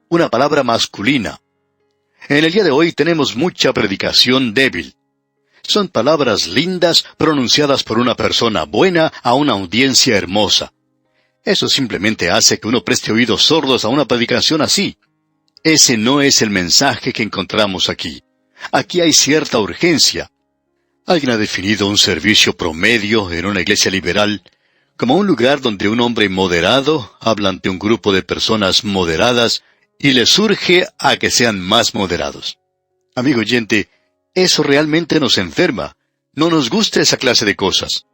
una palabra masculina. En el día de hoy tenemos mucha predicación débil. Son palabras lindas pronunciadas por una persona buena a una audiencia hermosa. Eso simplemente hace que uno preste oídos sordos a una predicación así. Ese no es el mensaje que encontramos aquí. Aquí hay cierta urgencia. Alguien ha definido un servicio promedio en una iglesia liberal como un lugar donde un hombre moderado habla ante un grupo de personas moderadas y les urge a que sean más moderados. Amigo oyente, eso realmente nos enferma. No nos gusta esa clase de cosas.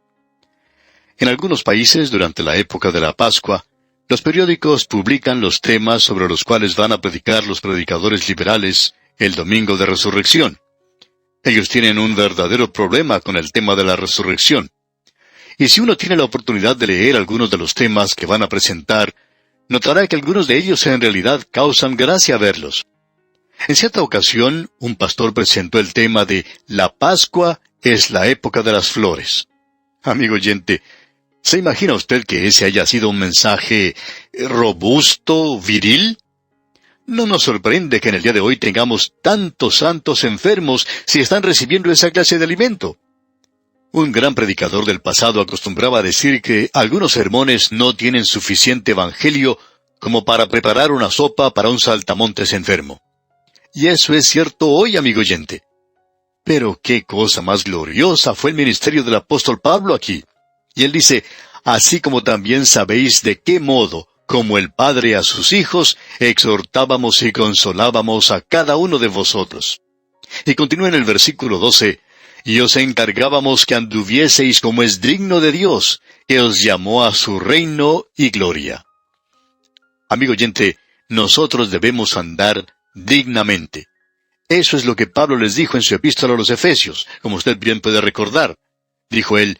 En algunos países, durante la época de la Pascua, los periódicos publican los temas sobre los cuales van a predicar los predicadores liberales el domingo de resurrección. Ellos tienen un verdadero problema con el tema de la resurrección. Y si uno tiene la oportunidad de leer algunos de los temas que van a presentar, notará que algunos de ellos en realidad causan gracia verlos. En cierta ocasión, un pastor presentó el tema de la Pascua es la época de las flores. Amigo oyente, ¿se imagina usted que ese haya sido un mensaje robusto, viril? No nos sorprende que en el día de hoy tengamos tantos santos enfermos si están recibiendo esa clase de alimento. Un gran predicador del pasado acostumbraba a decir que algunos sermones no tienen suficiente evangelio como para preparar una sopa para un saltamontes enfermo. Y eso es cierto hoy, amigo oyente. Pero qué cosa más gloriosa fue el ministerio del apóstol Pablo aquí. Y él dice, así como también sabéis de qué modo, como el Padre a sus hijos, exhortábamos y consolábamos a cada uno de vosotros. Y continúa en el versículo 12, y os encargábamos que anduvieseis como es digno de Dios, que os llamó a su reino y gloria. Amigo oyente, nosotros debemos andar dignamente. Eso es lo que Pablo les dijo en su epístola a los Efesios, como usted bien puede recordar. Dijo él,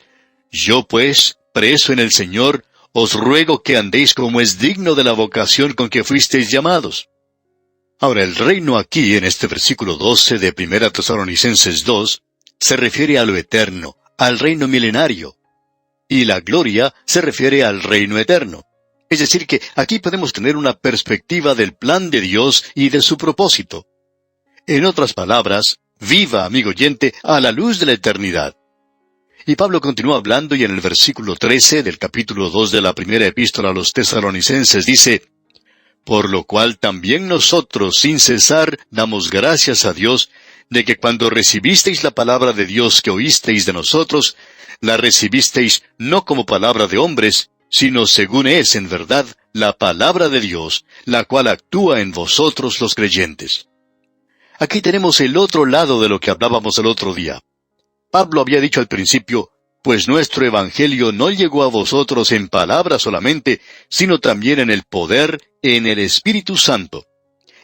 yo pues, preso en el Señor, os ruego que andéis como es digno de la vocación con que fuisteis llamados. Ahora, el reino aquí, en este versículo 12 de 1 Tesalonicenses 2, se refiere a lo eterno, al reino milenario. Y la gloria se refiere al reino eterno. Es decir, que aquí podemos tener una perspectiva del plan de Dios y de su propósito. En otras palabras, viva, amigo oyente, a la luz de la eternidad. Y Pablo continúa hablando y en el versículo 13 del capítulo 2 de la primera epístola a los Tesalonicenses dice, por lo cual también nosotros, sin cesar, damos gracias a Dios, de que cuando recibisteis la palabra de Dios que oísteis de nosotros, la recibisteis no como palabra de hombres, sino según es en verdad la palabra de Dios, la cual actúa en vosotros los creyentes. Aquí tenemos el otro lado de lo que hablábamos el otro día. Pablo había dicho al principio, pues nuestro evangelio no llegó a vosotros en palabra solamente, sino también en el poder, en el Espíritu Santo.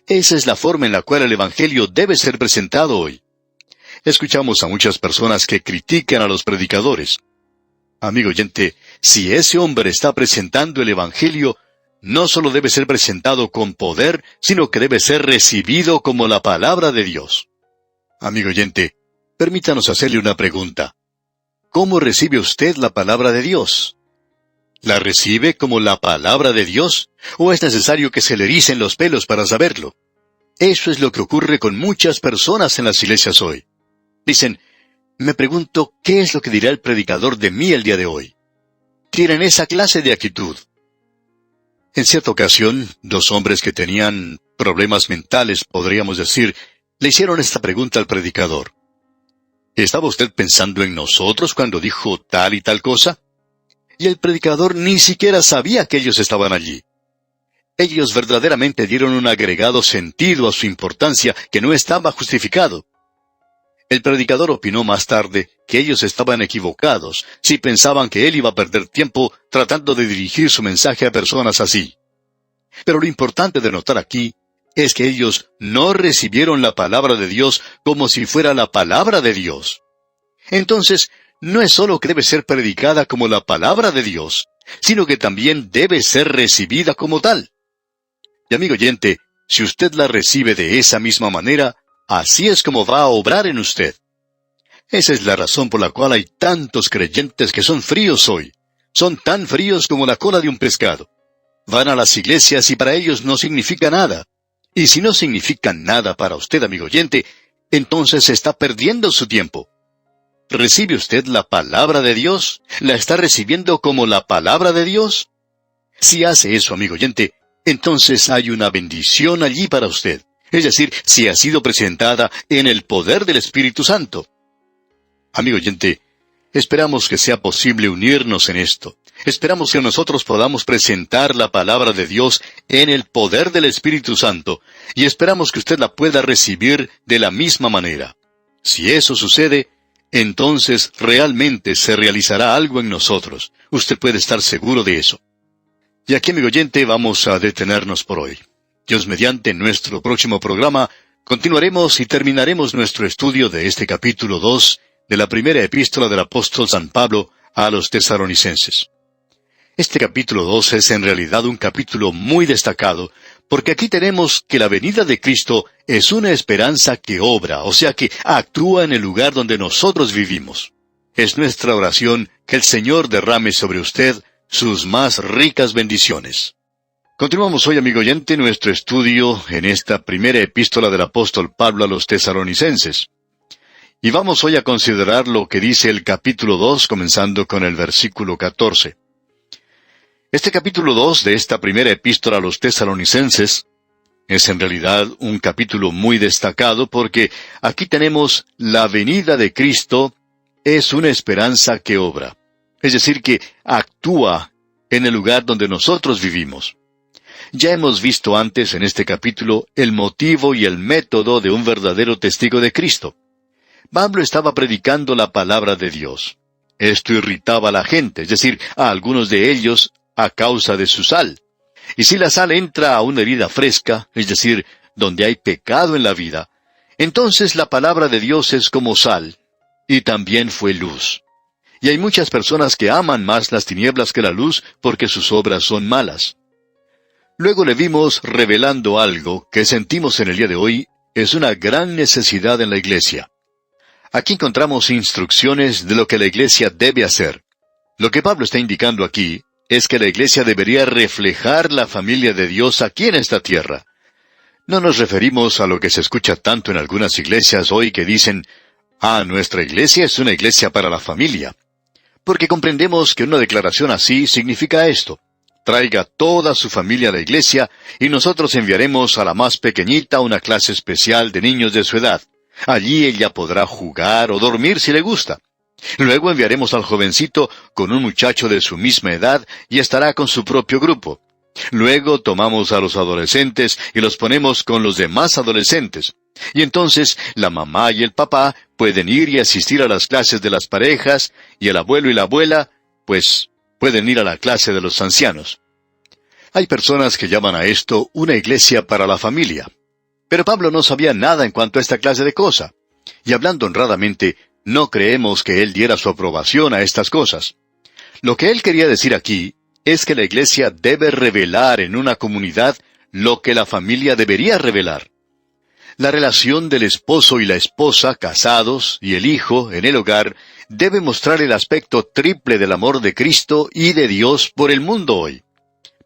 Esa es la forma en la cual el evangelio debe ser presentado hoy. Escuchamos a muchas personas que critican a los predicadores. Amigo oyente, si ese hombre está presentando el evangelio, no solo debe ser presentado con poder, sino que debe ser recibido como la palabra de Dios. Amigo oyente, permítanos hacerle una pregunta. ¿Cómo recibe usted la palabra de Dios? ¿La recibe como la palabra de Dios? ¿O es necesario que se le ericen los pelos para saberlo? Eso es lo que ocurre con muchas personas en las iglesias hoy. Dicen, me pregunto, ¿qué es lo que dirá el predicador de mí el día de hoy? Tienen esa clase de actitud. En cierta ocasión, dos hombres que tenían problemas mentales, podríamos decir, le hicieron esta pregunta al predicador. ¿Estaba usted pensando en nosotros cuando dijo tal y tal cosa? Y el predicador ni siquiera sabía que ellos estaban allí. Ellos verdaderamente dieron un agregado sentido a su importancia que no estaba justificado. El predicador opinó más tarde que ellos estaban equivocados si pensaban que él iba a perder tiempo tratando de dirigir su mensaje a personas así. Pero lo importante de notar aquí es que ellos no recibieron la palabra de Dios como si fuera la palabra de Dios. Entonces, no es solo que debe ser predicada como la palabra de Dios, sino que también debe ser recibida como tal. Y amigo oyente, si usted la recibe de esa misma manera, así es como va a obrar en usted. Esa es la razón por la cual hay tantos creyentes que son fríos hoy. Son tan fríos como la cola de un pescado. Van a las iglesias y para ellos no significa nada. Y si no significa nada para usted, amigo oyente, entonces está perdiendo su tiempo. ¿Recibe usted la palabra de Dios? ¿La está recibiendo como la palabra de Dios? Si hace eso, amigo oyente, entonces hay una bendición allí para usted. Es decir, si ha sido presentada en el poder del Espíritu Santo. Amigo oyente, esperamos que sea posible unirnos en esto. Esperamos que nosotros podamos presentar la palabra de Dios en el poder del Espíritu Santo, y esperamos que usted la pueda recibir de la misma manera. Si eso sucede, entonces realmente se realizará algo en nosotros. Usted puede estar seguro de eso. Y aquí, amigo oyente, vamos a detenernos por hoy. Dios mediante, en nuestro próximo programa, continuaremos y terminaremos nuestro estudio de este capítulo 2 de la primera epístola del apóstol San Pablo a los Tesalonicenses. Este capítulo 2 es en realidad un capítulo muy destacado, porque aquí tenemos que la venida de Cristo es una esperanza que obra, o sea que actúa en el lugar donde nosotros vivimos. Es nuestra oración que el Señor derrame sobre usted sus más ricas bendiciones. Continuamos hoy, amigo oyente, nuestro estudio en esta primera epístola del apóstol Pablo a los Tesalonicenses. Y vamos hoy a considerar lo que dice el capítulo 2, comenzando con el versículo 14. Este capítulo 2 de esta primera epístola a los Tesalonicenses Es en realidad un capítulo muy destacado porque aquí tenemos la venida de Cristo es una esperanza que obra. Es decir, que actúa en el lugar donde nosotros vivimos. Ya hemos visto antes en este capítulo el motivo y el método de un verdadero testigo de Cristo. Pablo estaba predicando la palabra de Dios. Esto irritaba a la gente, es decir, a algunos de ellos, a causa de su sal. Y si la sal entra a una herida fresca, es decir, donde hay pecado en la vida, entonces la palabra de Dios es como sal, y también fue luz. Y hay muchas personas que aman más las tinieblas que la luz porque sus obras son malas. Luego le vimos revelando algo que sentimos en el día de hoy es una gran necesidad en la iglesia. Aquí encontramos instrucciones de lo que la iglesia debe hacer. Lo que Pablo está indicando aquí es que la iglesia debería reflejar la familia de Dios aquí en esta tierra. No nos referimos a lo que se escucha tanto en algunas iglesias hoy que dicen, nuestra iglesia es una iglesia para la familia. Porque comprendemos que una declaración así significa esto. Traiga toda su familia a la iglesia y nosotros enviaremos a la más pequeñita una clase especial de niños de su edad. Allí ella podrá jugar o dormir si le gusta. Luego enviaremos al jovencito con un muchacho de su misma edad y estará con su propio grupo. Luego tomamos a los adolescentes y los ponemos con los demás adolescentes. Y entonces la mamá y el papá pueden ir y asistir a las clases de las parejas y el abuelo y la abuela, pues, pueden ir a la clase de los ancianos. Hay personas que llaman a esto una iglesia para la familia. Pero Pablo no sabía nada en cuanto a esta clase de cosa. Y hablando honradamente, no creemos que él diera su aprobación a estas cosas. Lo que él quería decir aquí es que la iglesia debe revelar en una comunidad lo que la familia debería revelar. La relación del esposo y la esposa casados y el hijo en el hogar debe mostrar el aspecto triple del amor de Cristo y de Dios por el mundo hoy.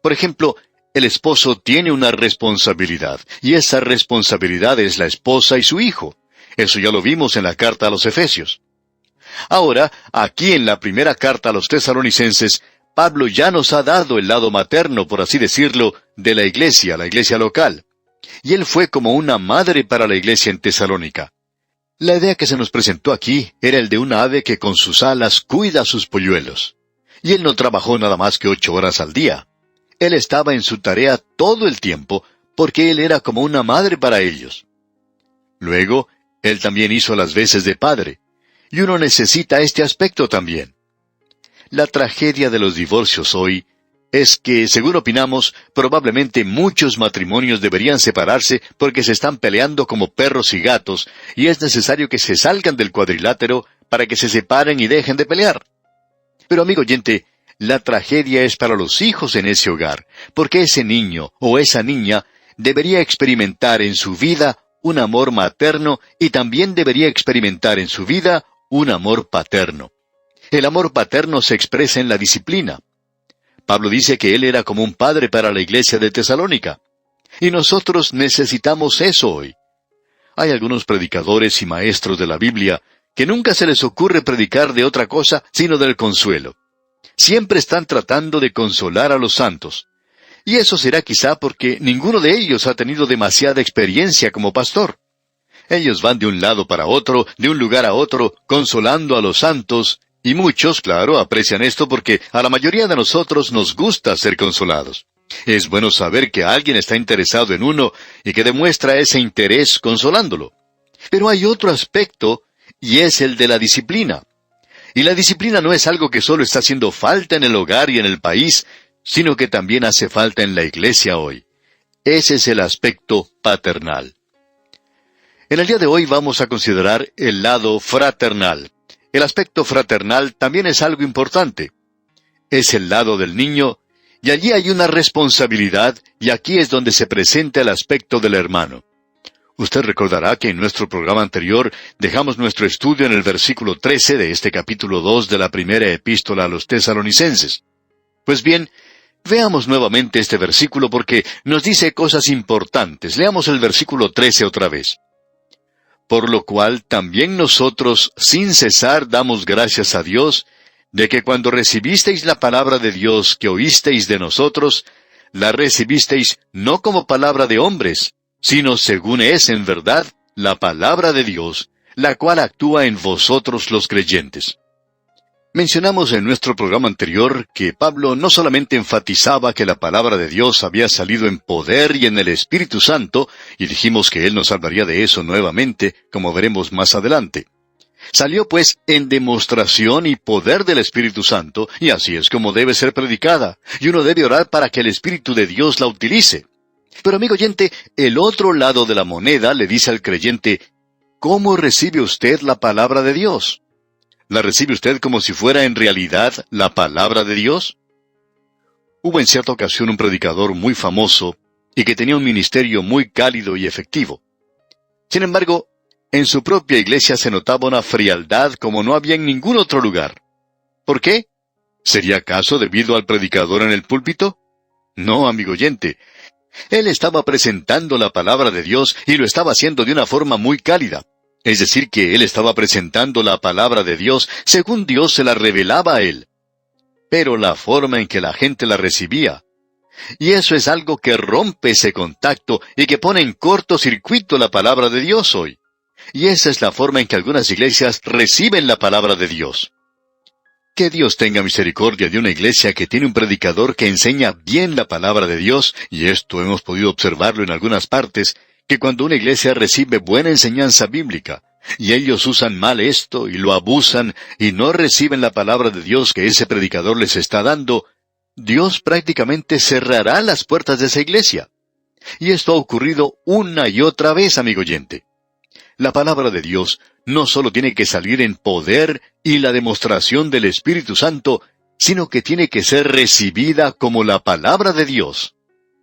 Por ejemplo, el esposo tiene una responsabilidad, y esa responsabilidad es la esposa y su hijo. Eso ya lo vimos en la carta a los Efesios. Ahora, aquí en la primera carta a los Tesalonicenses, Pablo ya nos ha dado el lado materno, por así decirlo, de la iglesia local. Y él fue como una madre para la iglesia en Tesalónica. La idea que se nos presentó aquí era el de una ave que con sus alas cuida a sus polluelos. Y él no trabajó nada más que 8 horas al día. Él estaba en su tarea todo el tiempo, porque él era como una madre para ellos. Luego, él también hizo las veces de padre. Y uno necesita este aspecto también. La tragedia de los divorcios hoy es que, según opinamos, probablemente muchos matrimonios deberían separarse porque se están peleando como perros y gatos, y es necesario que se salgan del cuadrilátero para que se separen y dejen de pelear. Pero amigo oyente, la tragedia es para los hijos en ese hogar, porque ese niño o esa niña debería experimentar en su vida un amor materno y también debería experimentar en su vida un amor paterno. El amor paterno se expresa en la disciplina. Pablo dice que él era como un padre para la iglesia de Tesalónica. Y nosotros necesitamos eso hoy. Hay algunos predicadores y maestros de la Biblia que nunca se les ocurre predicar de otra cosa sino del consuelo. Siempre están tratando de consolar a los santos. Y eso será quizá porque ninguno de ellos ha tenido demasiada experiencia como pastor. Ellos van de un lado para otro, de un lugar a otro, consolando a los santos, y muchos, claro, aprecian esto porque a la mayoría de nosotros nos gusta ser consolados. Es bueno saber que alguien está interesado en uno y que demuestra ese interés consolándolo. Pero hay otro aspecto, y es el de la disciplina. Y la disciplina no es algo que solo está haciendo falta en el hogar y en el país, sino que también hace falta en la iglesia hoy. Ese es el aspecto paternal. En el día de hoy vamos a considerar el lado fraternal. El aspecto fraternal también es algo importante. Es el lado del niño, y allí hay una responsabilidad, y aquí es donde se presenta el aspecto del hermano. Usted recordará que en nuestro programa anterior dejamos nuestro estudio en el versículo 13 de este capítulo 2 de la primera epístola a los Tesalonicenses. Pues bien, veamos nuevamente este versículo porque nos dice cosas importantes. Leamos el versículo 13 otra vez. Por lo cual también nosotros, sin cesar, damos gracias a Dios, de que cuando recibisteis la palabra de Dios que oísteis de nosotros, la recibisteis no como palabra de hombres, sino según es en verdad la palabra de Dios, la cual actúa en vosotros los creyentes. Mencionamos en nuestro programa anterior que Pablo no solamente enfatizaba que la palabra de Dios había salido en poder y en el Espíritu Santo, y dijimos que él nos hablaría de eso nuevamente, como veremos más adelante. Salió pues en demostración y poder del Espíritu Santo, y así es como debe ser predicada, y uno debe orar para que el Espíritu de Dios la utilice. Pero amigo oyente, el otro lado de la moneda le dice al creyente, ¿cómo recibe usted la palabra de Dios? ¿La recibe usted como si fuera en realidad la palabra de Dios? Hubo en cierta ocasión un predicador muy famoso y que tenía un ministerio muy cálido y efectivo. Sin embargo, en su propia iglesia se notaba una frialdad como no había en ningún otro lugar. ¿Por qué? ¿Sería acaso debido al predicador en el púlpito? No, amigo oyente. Él estaba presentando la palabra de Dios y lo estaba haciendo de una forma muy cálida. Es decir, que él estaba presentando la palabra de Dios según Dios se la revelaba a él. Pero la forma en que la gente la recibía. Y eso es algo que rompe ese contacto y que pone en cortocircuito la palabra de Dios hoy. Y esa es la forma en que algunas iglesias reciben la palabra de Dios. Que Dios tenga misericordia de una iglesia que tiene un predicador que enseña bien la palabra de Dios, y esto hemos podido observarlo en algunas partes, que cuando una iglesia recibe buena enseñanza bíblica, y ellos usan mal esto y lo abusan y no reciben la palabra de Dios que ese predicador les está dando, Dios prácticamente cerrará las puertas de esa iglesia. Y esto ha ocurrido una y otra vez, amigo oyente. La palabra de Dios no solo tiene que salir en poder y la demostración del Espíritu Santo, sino que tiene que ser recibida como la palabra de Dios.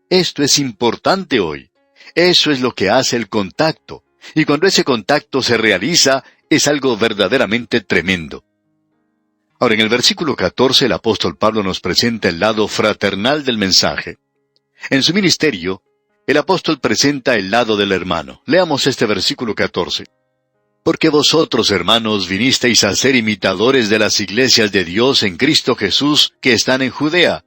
Esto es importante hoy. Eso es lo que hace el contacto. Y cuando ese contacto se realiza, es algo verdaderamente tremendo. Ahora, en el versículo 14, el apóstol Pablo nos presenta el lado fraternal del mensaje. En su ministerio, el apóstol presenta el lado del hermano. Leamos este versículo 14. Porque vosotros, hermanos, vinisteis a ser imitadores de las iglesias de Dios en Cristo Jesús que están en Judea,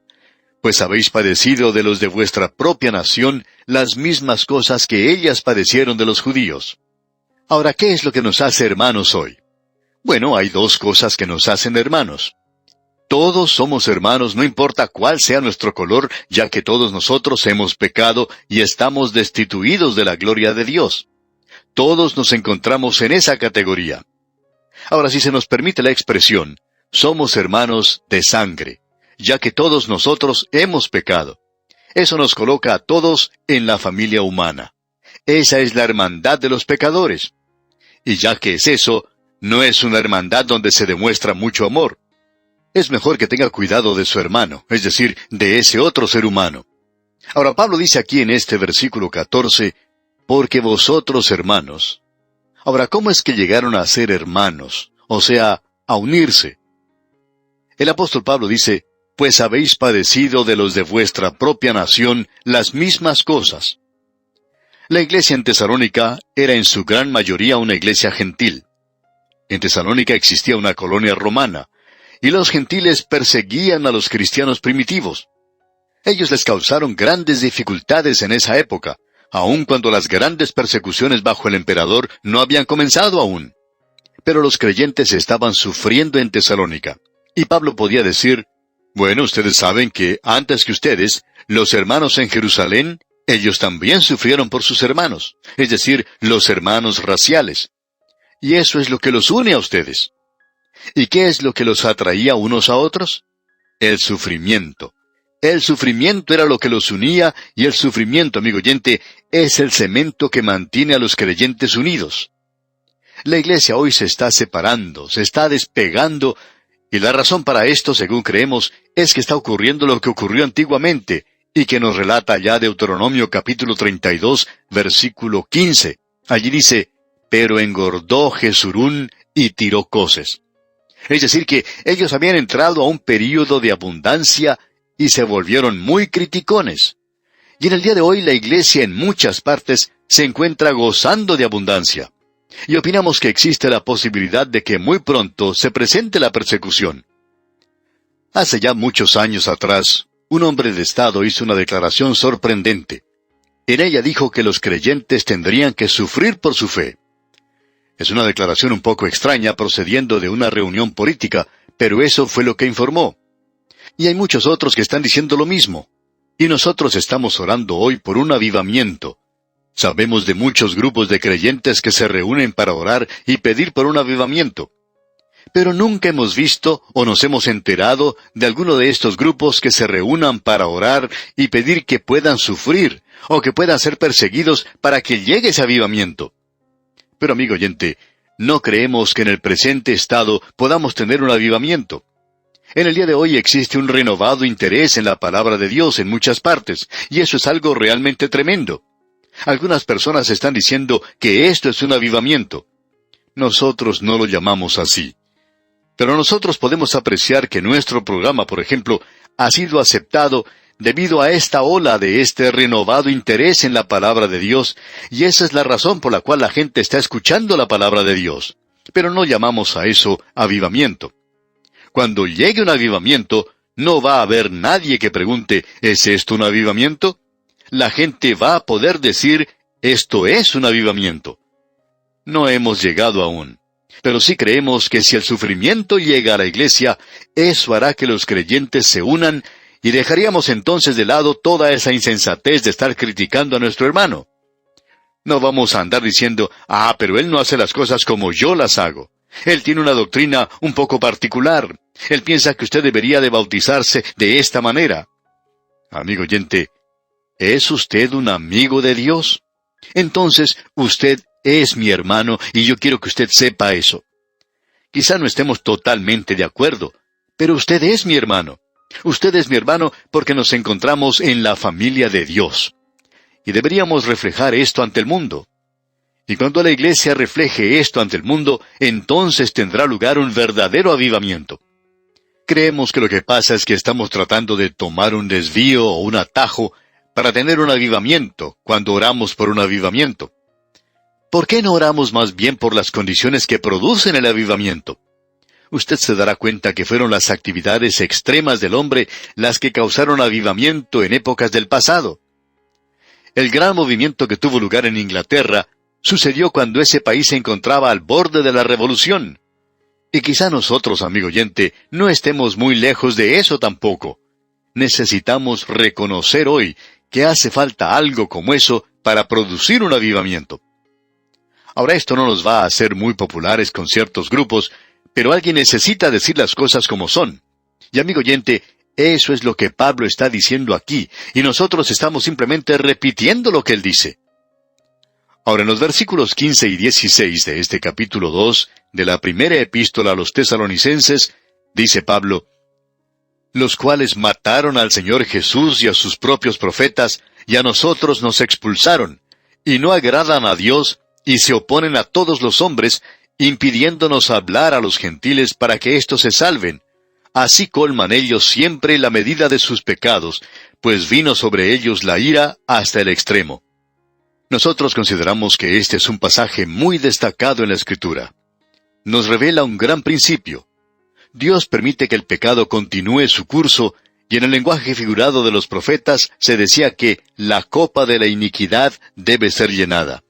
pues habéis padecido de los de vuestra propia nación las mismas cosas que ellas padecieron de los judíos. Ahora, ¿qué es lo que nos hace hermanos hoy? Bueno, hay dos cosas que nos hacen hermanos. Todos somos hermanos, no importa cuál sea nuestro color, ya que todos nosotros hemos pecado y estamos destituidos de la gloria de Dios. Todos nos encontramos en esa categoría. Ahora, si se nos permite la expresión, somos hermanos de sangre, ya que todos nosotros hemos pecado. Eso nos coloca a todos en la familia humana. Esa es la hermandad de los pecadores. Y ya que es eso, no es una hermandad donde se demuestra mucho amor. Es mejor que tenga cuidado de su hermano, es decir, de ese otro ser humano. Ahora, Pablo dice aquí en este versículo 14, porque vosotros hermanos. Ahora, ¿cómo es que llegaron a ser hermanos? O sea, a unirse. El apóstol Pablo dice, pues habéis padecido de los de vuestra propia nación las mismas cosas. La iglesia en Tesalónica era en su gran mayoría una iglesia gentil. En Tesalónica existía una colonia romana, y los gentiles perseguían a los cristianos primitivos. Ellos les causaron grandes dificultades en esa época, aun cuando las grandes persecuciones bajo el emperador no habían comenzado aún. Pero los creyentes estaban sufriendo en Tesalónica, y Pablo podía decir, bueno, ustedes saben que antes que ustedes, los hermanos en Jerusalén, ellos también sufrieron por sus hermanos, es decir, los hermanos raciales. Y eso es lo que los une a ustedes. ¿Y qué es lo que los atraía unos a otros? El sufrimiento. El sufrimiento era lo que los unía, y el sufrimiento, amigo oyente, es el cemento que mantiene a los creyentes unidos. La iglesia hoy se está separando, se está despegando, y la razón para esto, según creemos, es que está ocurriendo lo que ocurrió antiguamente, y que nos relata ya Deuteronomio capítulo 32, versículo 15. Allí dice, pero engordó Jesurún y tiró coces. Es decir, que ellos habían entrado a un período de abundancia y se volvieron muy criticones. Y en el día de hoy la iglesia en muchas partes se encuentra gozando de abundancia. Y opinamos que existe la posibilidad de que muy pronto se presente la persecución. Hace ya muchos años atrás, un hombre de Estado hizo una declaración sorprendente. En ella dijo que los creyentes tendrían que sufrir por su fe. Es una declaración un poco extraña procediendo de una reunión política, pero eso fue lo que informó. Y hay muchos otros que están diciendo lo mismo. Y nosotros estamos orando hoy por un avivamiento. Sabemos de muchos grupos de creyentes que se reúnen para orar y pedir por un avivamiento. Pero nunca hemos visto o nos hemos enterado de alguno de estos grupos que se reúnan para orar y pedir que puedan sufrir o que puedan ser perseguidos para que llegue ese avivamiento. Pero amigo oyente, no creemos que en el presente estado podamos tener un avivamiento. En el día de hoy existe un renovado interés en la palabra de Dios en muchas partes, y eso es algo realmente tremendo. Algunas personas están diciendo que esto es un avivamiento. Nosotros no lo llamamos así. Pero nosotros podemos apreciar que nuestro programa, por ejemplo, ha sido aceptado debido a esta ola de este renovado interés en la palabra de Dios, y esa es la razón por la cual la gente está escuchando la palabra de Dios. Pero no llamamos a eso avivamiento. Cuando llegue un avivamiento, no va a haber nadie que pregunte, ¿es esto un avivamiento? La gente va a poder decir, esto es un avivamiento. No hemos llegado aún. Pero sí creemos que si el sufrimiento llega a la iglesia, eso hará que los creyentes se unan y dejaríamos entonces de lado toda esa insensatez de estar criticando a nuestro hermano. No vamos a andar diciendo, pero él no hace las cosas como yo las hago. Él tiene una doctrina un poco particular. Él piensa que usted debería de bautizarse de esta manera. Amigo oyente, ¿es usted un amigo de Dios? Entonces, usted es mi hermano y yo quiero que usted sepa eso. Quizá no estemos totalmente de acuerdo, pero usted es mi hermano. Usted es mi hermano porque nos encontramos en la familia de Dios. Y deberíamos reflejar esto ante el mundo. Y cuando la iglesia refleje esto ante el mundo, entonces tendrá lugar un verdadero avivamiento. Creemos que lo que pasa es que estamos tratando de tomar un desvío o un atajo para tener un avivamiento cuando oramos por un avivamiento. ¿Por qué no oramos más bien por las condiciones que producen el avivamiento? Usted se dará cuenta que fueron las actividades extremas del hombre las que causaron avivamiento en épocas del pasado. El gran movimiento que tuvo lugar en Inglaterra sucedió cuando ese país se encontraba al borde de la revolución. Y quizá nosotros, amigo oyente, no estemos muy lejos de eso tampoco. Necesitamos reconocer hoy que hace falta algo como eso para producir un avivamiento. Ahora esto no nos va a hacer muy populares con ciertos grupos, pero alguien necesita decir las cosas como son. Y amigo oyente, eso es lo que Pablo está diciendo aquí, y nosotros estamos simplemente repitiendo lo que él dice. Ahora, en los versículos 15 y 16 de este capítulo 2 de la primera epístola a los tesalonicenses, dice Pablo, los cuales mataron al Señor Jesús y a sus propios profetas, y a nosotros nos expulsaron, y no agradan a Dios, y se oponen a todos los hombres, impidiéndonos hablar a los gentiles para que éstos se salven. Así colman ellos siempre la medida de sus pecados, pues vino sobre ellos la ira hasta el extremo. Nosotros consideramos que este es un pasaje muy destacado en la Escritura. Nos revela un gran principio. Dios permite que el pecado continúe su curso, y en el lenguaje figurado de los profetas se decía que la copa de la iniquidad debe ser llenada.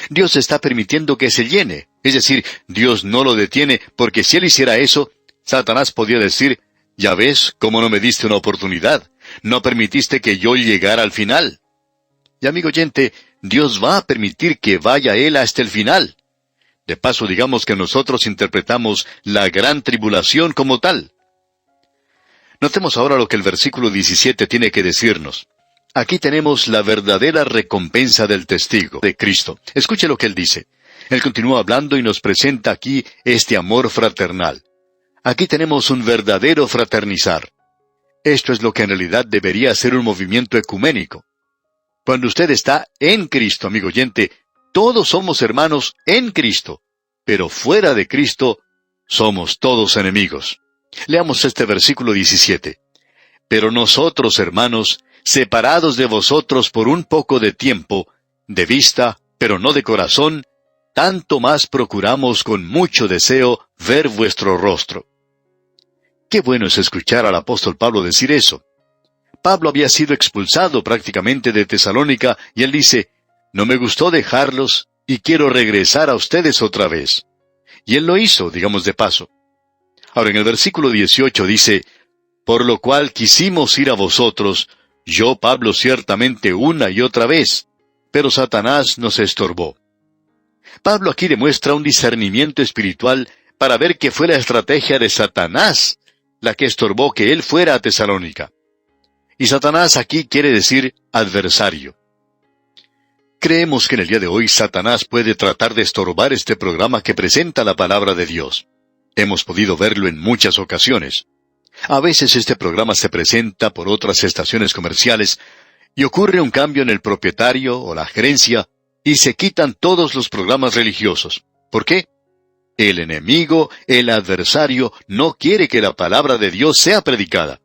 Dios está permitiendo que se llene, es decir, Dios no lo detiene, porque si Él hiciera eso, Satanás podría decir, ya ves cómo no me diste una oportunidad, no permitiste que yo llegara al final. Y amigo oyente, Dios va a permitir que vaya Él hasta el final. De paso, digamos que nosotros interpretamos la gran tribulación como tal. Notemos ahora lo que el versículo 17 tiene que decirnos. Aquí tenemos la verdadera recompensa del testigo de Cristo. Escuche lo que él dice. Él continúa hablando y nos presenta aquí este amor fraternal. Aquí tenemos un verdadero fraternizar. Esto es lo que en realidad debería ser un movimiento ecuménico. Cuando usted está en Cristo, amigo oyente, todos somos hermanos en Cristo, pero fuera de Cristo somos todos enemigos. Leamos este versículo 17. Pero nosotros, hermanos, separados de vosotros por un poco de tiempo, de vista, pero no de corazón, tanto más procuramos con mucho deseo ver vuestro rostro. Qué bueno es escuchar al apóstol Pablo decir eso. Pablo había sido expulsado prácticamente de Tesalónica y él dice, no me gustó dejarlos y quiero regresar a ustedes otra vez. Y él lo hizo, digamos de paso. Ahora en el versículo 18 dice, por lo cual quisimos ir a vosotros, yo Pablo ciertamente una y otra vez, pero Satanás nos estorbó. Pablo aquí demuestra un discernimiento espiritual para ver que fue la estrategia de Satanás la que estorbó que él fuera a Tesalónica. Y Satanás aquí quiere decir adversario. Creemos que en el día de hoy Satanás puede tratar de estorbar este programa que presenta la palabra de Dios. Hemos podido verlo en muchas ocasiones. A veces este programa se presenta por otras estaciones comerciales y ocurre un cambio en el propietario o la gerencia y se quitan todos los programas religiosos. ¿Por qué? El enemigo, el adversario, no quiere que la palabra de Dios sea predicada.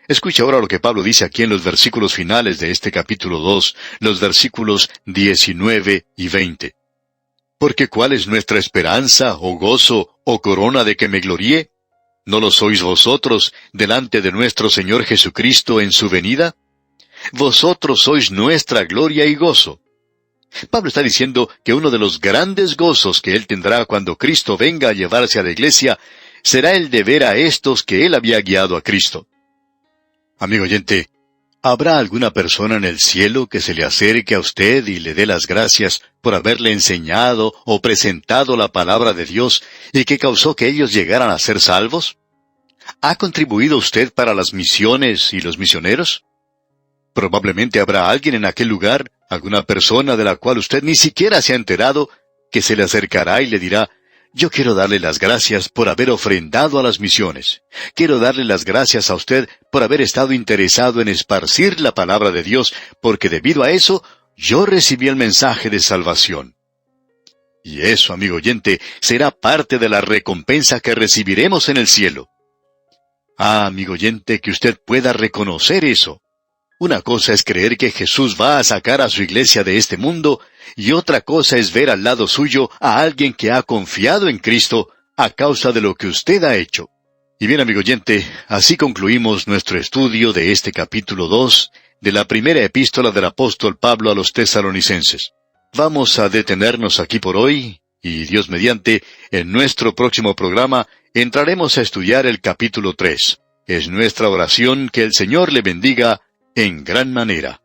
Escucha ahora lo que Pablo dice aquí en los versículos finales de este capítulo 2, los versículos 19 y 20. Porque ¿cuál es nuestra esperanza, o gozo, o corona de que me gloríe? ¿No lo sois vosotros delante de nuestro Señor Jesucristo en su venida? Vosotros sois nuestra gloria y gozo. Pablo está diciendo que uno de los grandes gozos que él tendrá cuando Cristo venga a llevarse a la iglesia será el de ver a estos que él había guiado a Cristo. Amigo oyente, ¿habrá alguna persona en el cielo que se le acerque a usted y le dé las gracias por haberle enseñado o presentado la palabra de Dios y que causó que ellos llegaran a ser salvos? ¿Ha contribuido usted para las misiones y los misioneros? Probablemente habrá alguien en aquel lugar, alguna persona de la cual usted ni siquiera se ha enterado, que se le acercará y le dirá, yo quiero darle las gracias por haber ofrendado a las misiones. Quiero darle las gracias a usted por haber estado interesado en esparcir la palabra de Dios, porque debido a eso, yo recibí el mensaje de salvación. Y eso, amigo oyente, será parte de la recompensa que recibiremos en el cielo. Ah, amigo oyente, que usted pueda reconocer eso. Una cosa es creer que Jesús va a sacar a su iglesia de este mundo, y otra cosa es ver al lado suyo a alguien que ha confiado en Cristo a causa de lo que usted ha hecho. Y bien, amigo oyente, así concluimos nuestro estudio de este capítulo 2 de la primera epístola del apóstol Pablo a los tesalonicenses. Vamos a detenernos aquí por hoy, y Dios mediante, en nuestro próximo programa entraremos a estudiar el capítulo 3. Es nuestra oración que el Señor le bendiga en gran manera.